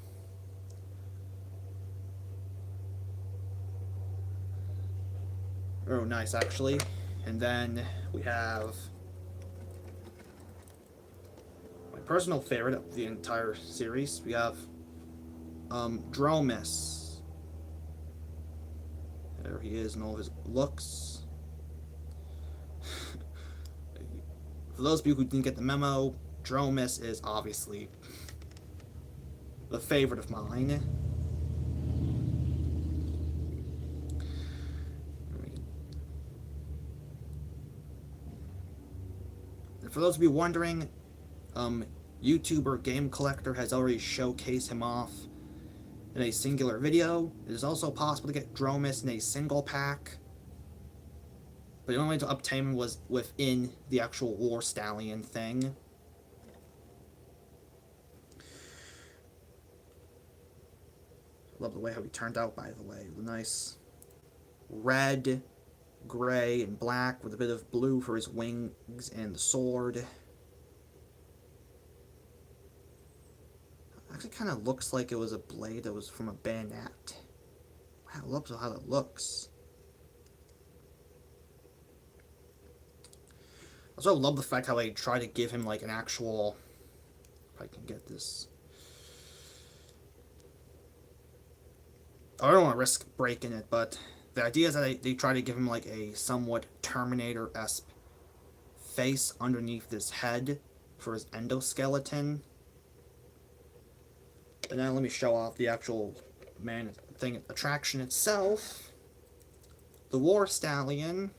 Oh, nice, actually. And then we have my personal favorite of the entire series. We have Dromus. There he is in all his looks. For those of you who didn't get the memo, Dromus is obviously the favorite of mine. For those of you wondering, YouTuber Game Collector has already showcased him off in a singular video. It is also possible to get Dromus in a single pack, but the only way to obtain him was within the actual War Stallion thing. Love the way how he turned out, by the way. The nice red, gray, and black with a bit of blue for his wings and the sword. Actually kind of looks like it was a blade that was from a bayonet. Wow, I love how that looks. Also, I love the fact how they try to give him like an actual... If I can get this... I don't want to risk breaking it, but the idea is that they try to give him like a somewhat Terminator-esque face underneath this head for his endoskeleton. And now let me show off the actual attraction itself. The War Stallion.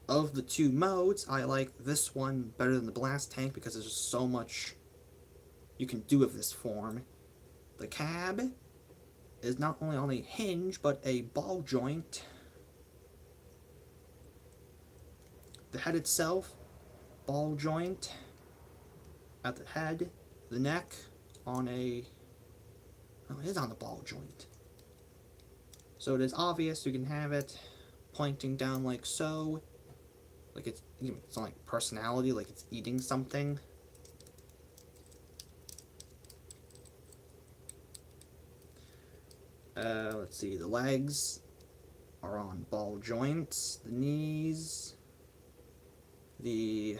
Of the two modes, I like this one better than the Blast Tank because there's just so much you can do with this form. The cab is not only on a hinge, but a ball joint. The head itself, ball joint at the head. The neck on a... Oh, it is on the ball joint. So it is obvious you can have it pointing down like so. Like it's not like personality, like it's eating something. Let's see, the legs are on ball joints, the knees, the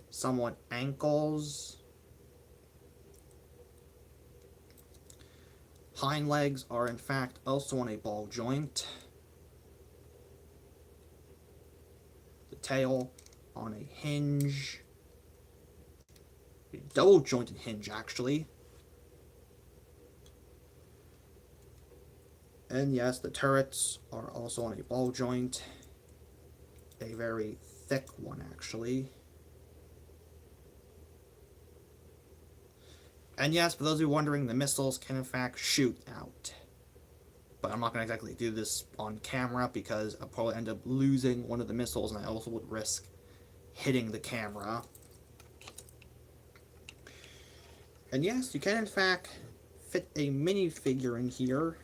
somewhat ankles, hind legs are in fact also on a ball joint, the tail on a hinge, a double jointed hinge actually. And yes, the turrets are also on a ball joint. A very thick one, actually. And yes, for those of you wondering, the missiles can in fact shoot out. But I'm not going to exactly do this on camera because I'll probably end up losing one of the missiles, and I also would risk hitting the camera. And yes, you can in fact fit a minifigure in here.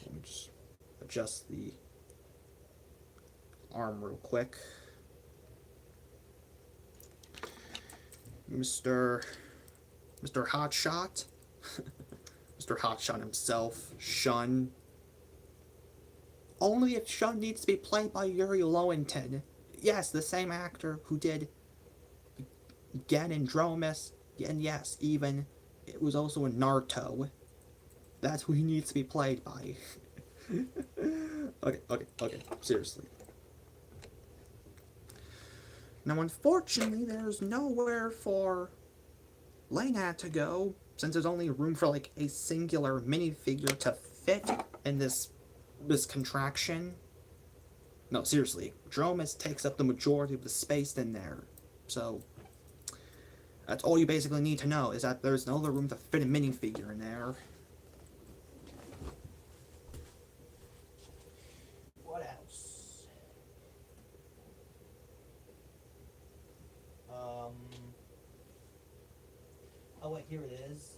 Let me just adjust the arm real quick. Mr. Hotshot. Mr. Hotshot himself, Shun. Only if Shun needs to be played by Yuri Lowenthal. Yes, the same actor who did Gen and Dromus, and yes, even it was also in Naruto. That's who he needs to be played by. Okay, seriously. Now, unfortunately, there's nowhere for Lena to go, since there's only room for, like, a singular minifigure to fit in this contraction. No, seriously, Dromus takes up the majority of the space in there, so that's all you basically need to know, is that there's no other room to fit a minifigure in there. What else? Oh wait, here it is.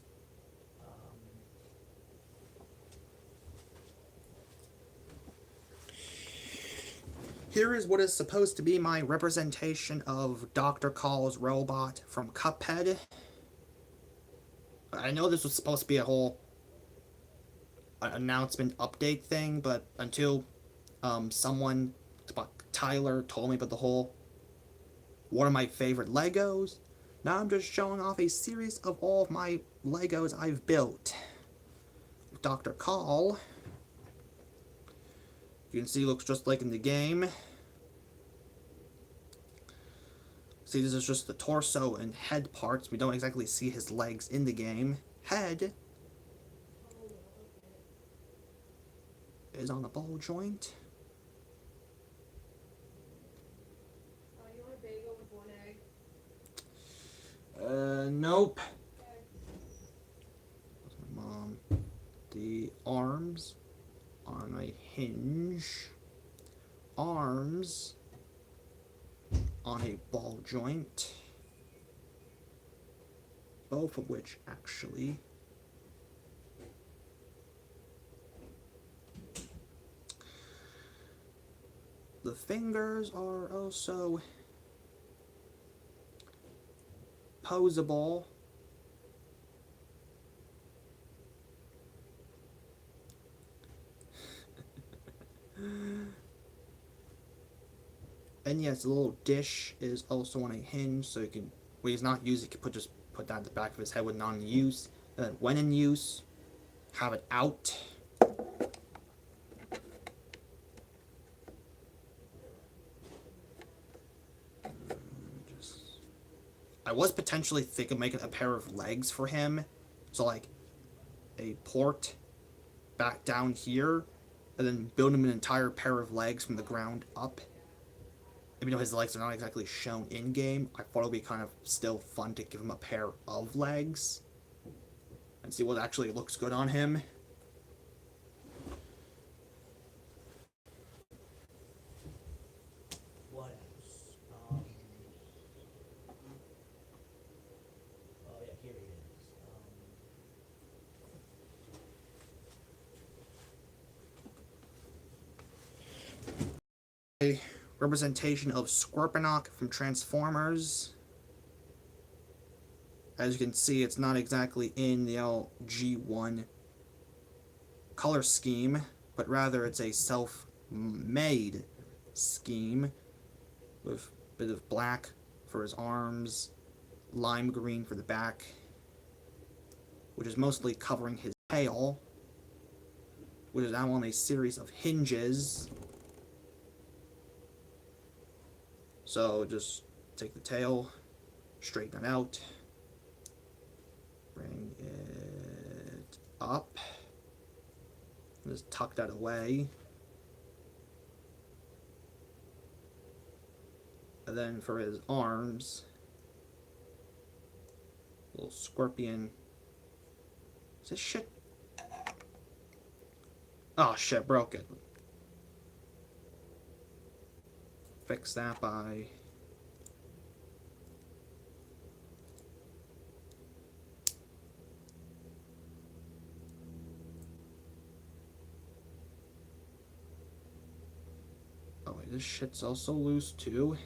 Here is what is supposed to be my representation of Dr. Call's robot from Cuphead. I know this was supposed to be a whole an announcement update thing, but until someone, Tyler, told me about the whole one of my favorite Legos, now I'm just showing off a series of all of my Legos I've built. Dr. Call, you can see, looks just like in the game. See, this is just the torso and head parts. We don't exactly see his legs in the game. Head is on a ball joint. You want a bagel with one egg? Nope. Okay. That's my mom. The arms on a hinge. Arms on a ball joint. Both of which actually the fingers are also posable. And yes, the little dish is also on a hinge, so you can, when he's not used, you can just put that at the back of his head when not in use. And then when in use, have it out. I was potentially thinking of making a pair of legs for him. So like a port back down here, and then build him an entire pair of legs from the ground up. Even though his legs are not exactly shown in-game, I thought it would be kind of still fun to give him a pair of legs. And see what actually looks good on him. What else? Oh yeah, here he is. A representation of Scorponok from Transformers. As you can see, it's not exactly in the LG1 color scheme, but rather it's a self-made scheme with a bit of black for his arms, lime green for the back, which is mostly covering his tail, which is now on a series of hinges. So just take the tail, straighten it out, bring it up, just tuck that away, and then for his arms, little scorpion. Is this shit? Oh shit, broke it. Fix that by oh wait, this shit's also loose too.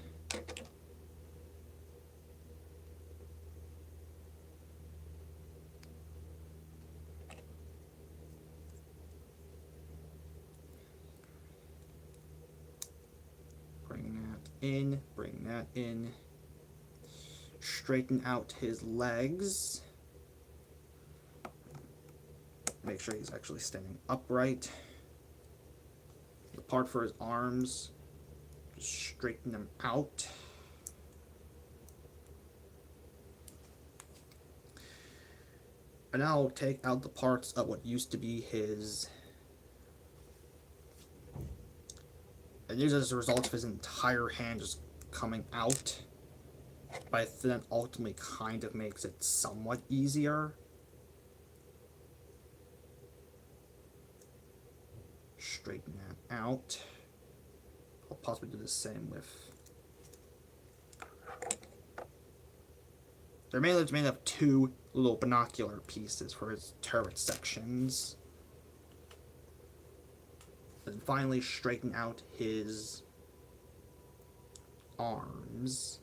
Bring that in, straighten out his legs, make sure he's actually standing upright. The part for his arms, just straighten them out. And now I'll take out the parts of what used to be his, and these are as a result of his entire hand just coming out. But that ultimately kind of makes it somewhat easier. Straighten that out. I'll possibly do the same with. They're mainly made of two little binocular pieces for his turret sections. And finally straighten out his arms.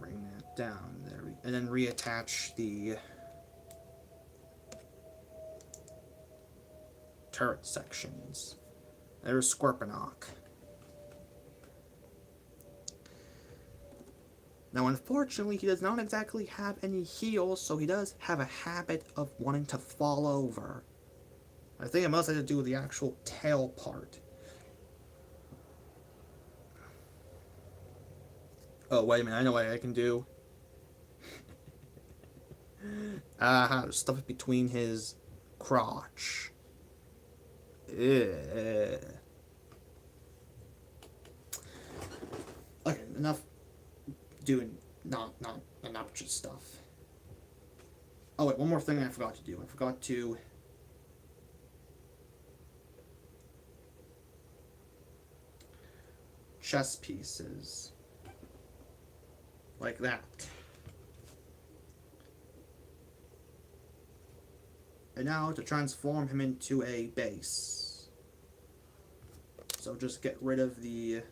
Bring that down there, and then reattach the turret sections. There's Scorponok. Now, unfortunately, he does not exactly have any heals, so he does have a habit of wanting to fall over. I think it must have to do with the actual tail part. Oh, wait a minute, I know what I can do. Stuff it between his crotch. Ugh. Okay, enough doing not obnoxious stuff. Oh wait, one more thing I forgot to do. I forgot to chess pieces. Like that. And now to transform him into a base. So just get rid of the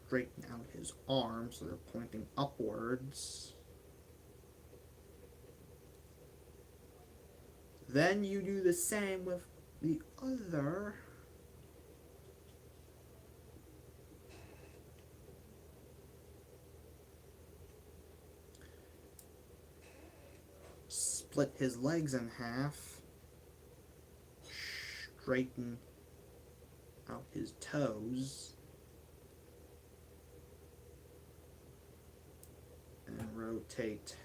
straighten out his arms so they're pointing upwards. Then you do the same with the other. Split his legs in half. Straighten out his toes. And rotate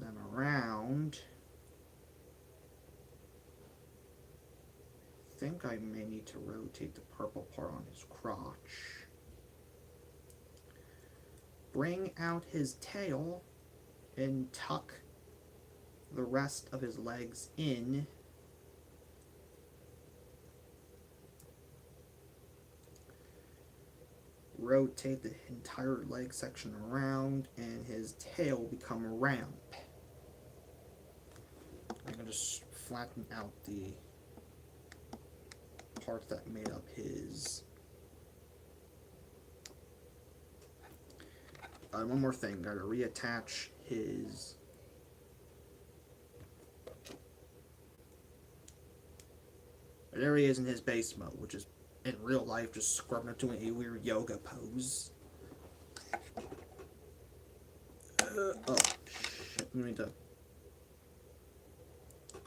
them around. I think I may need to rotate the purple part on his crotch. Bring out his tail and tuck the rest of his legs in. Rotate the entire leg section around and his tail will become a ramp. I'm going to just flatten out the parts that made up his... one more thing, gotta reattach his... There he is in his base mode, which is in real life just scrubbing up doing a weird yoga pose. Oh, shit, we need to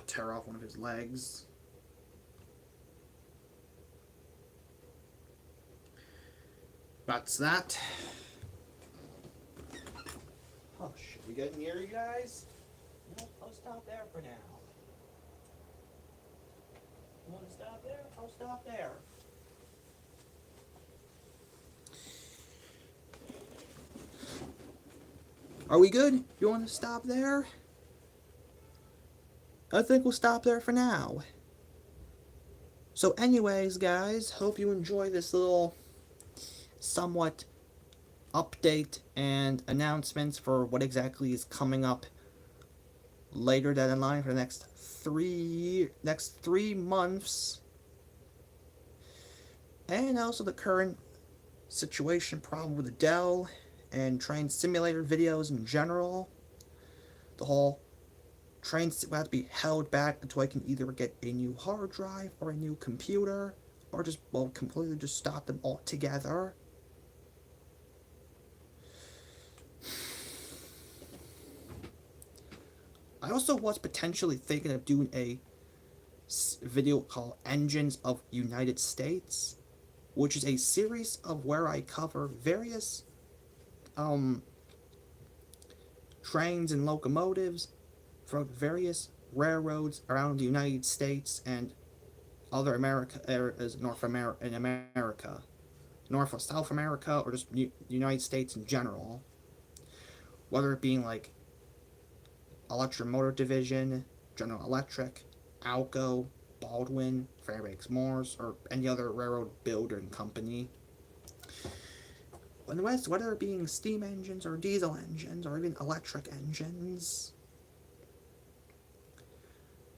tear off one of his legs. That's that. Oh shit, we getting near, you guys? No, I'll stop there for now. You want to stop there? I'll stop there. Are we good? You want to stop there? I think we'll stop there for now. So anyways, guys, hope you enjoy this little somewhat update and announcements for what exactly is coming up later down the line for the next three months. And also the current situation problem with the Dell and train simulator videos in general. The whole Trainz will have to be held back until I can either get a new hard drive or a new computer, or just, well, completely just stop them altogether. I also was potentially thinking of doing a video called Engines of United States, which is a series of where I cover various trains and locomotives from various railroads around the United States and other areas, North or South America, or just the United States in general. Whether it being like Electric Motor Division, General Electric, Alco, Baldwin, Fairbanks Morse, or any other railroad builder and company. whether it being steam engines or diesel engines or even electric engines.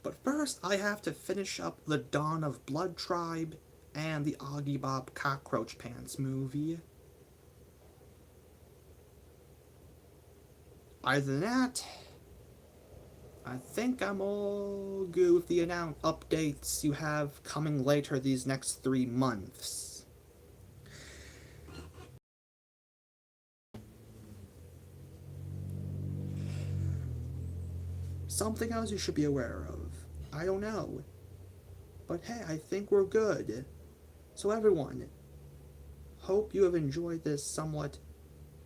But first, I have to finish up The Dawn of Blood Tribe and the Augie Bob Cockroach Pants movie. Other than that, I think I'm all good with the updates you have coming later these next 3 months. Something else you should be aware of. I don't know. But hey, I think we're good. So everyone, hope you have enjoyed this somewhat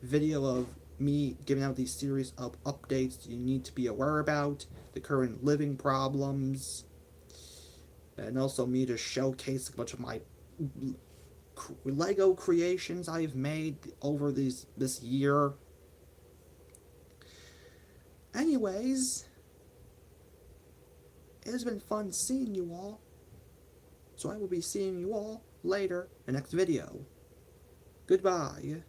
video of me giving out these series of updates you need to be aware about, the current living problems, and also me to showcase a bunch of my Lego creations I've made over this year. Anyways, it has been fun seeing you all, so I will be seeing you all later in the next video. Goodbye.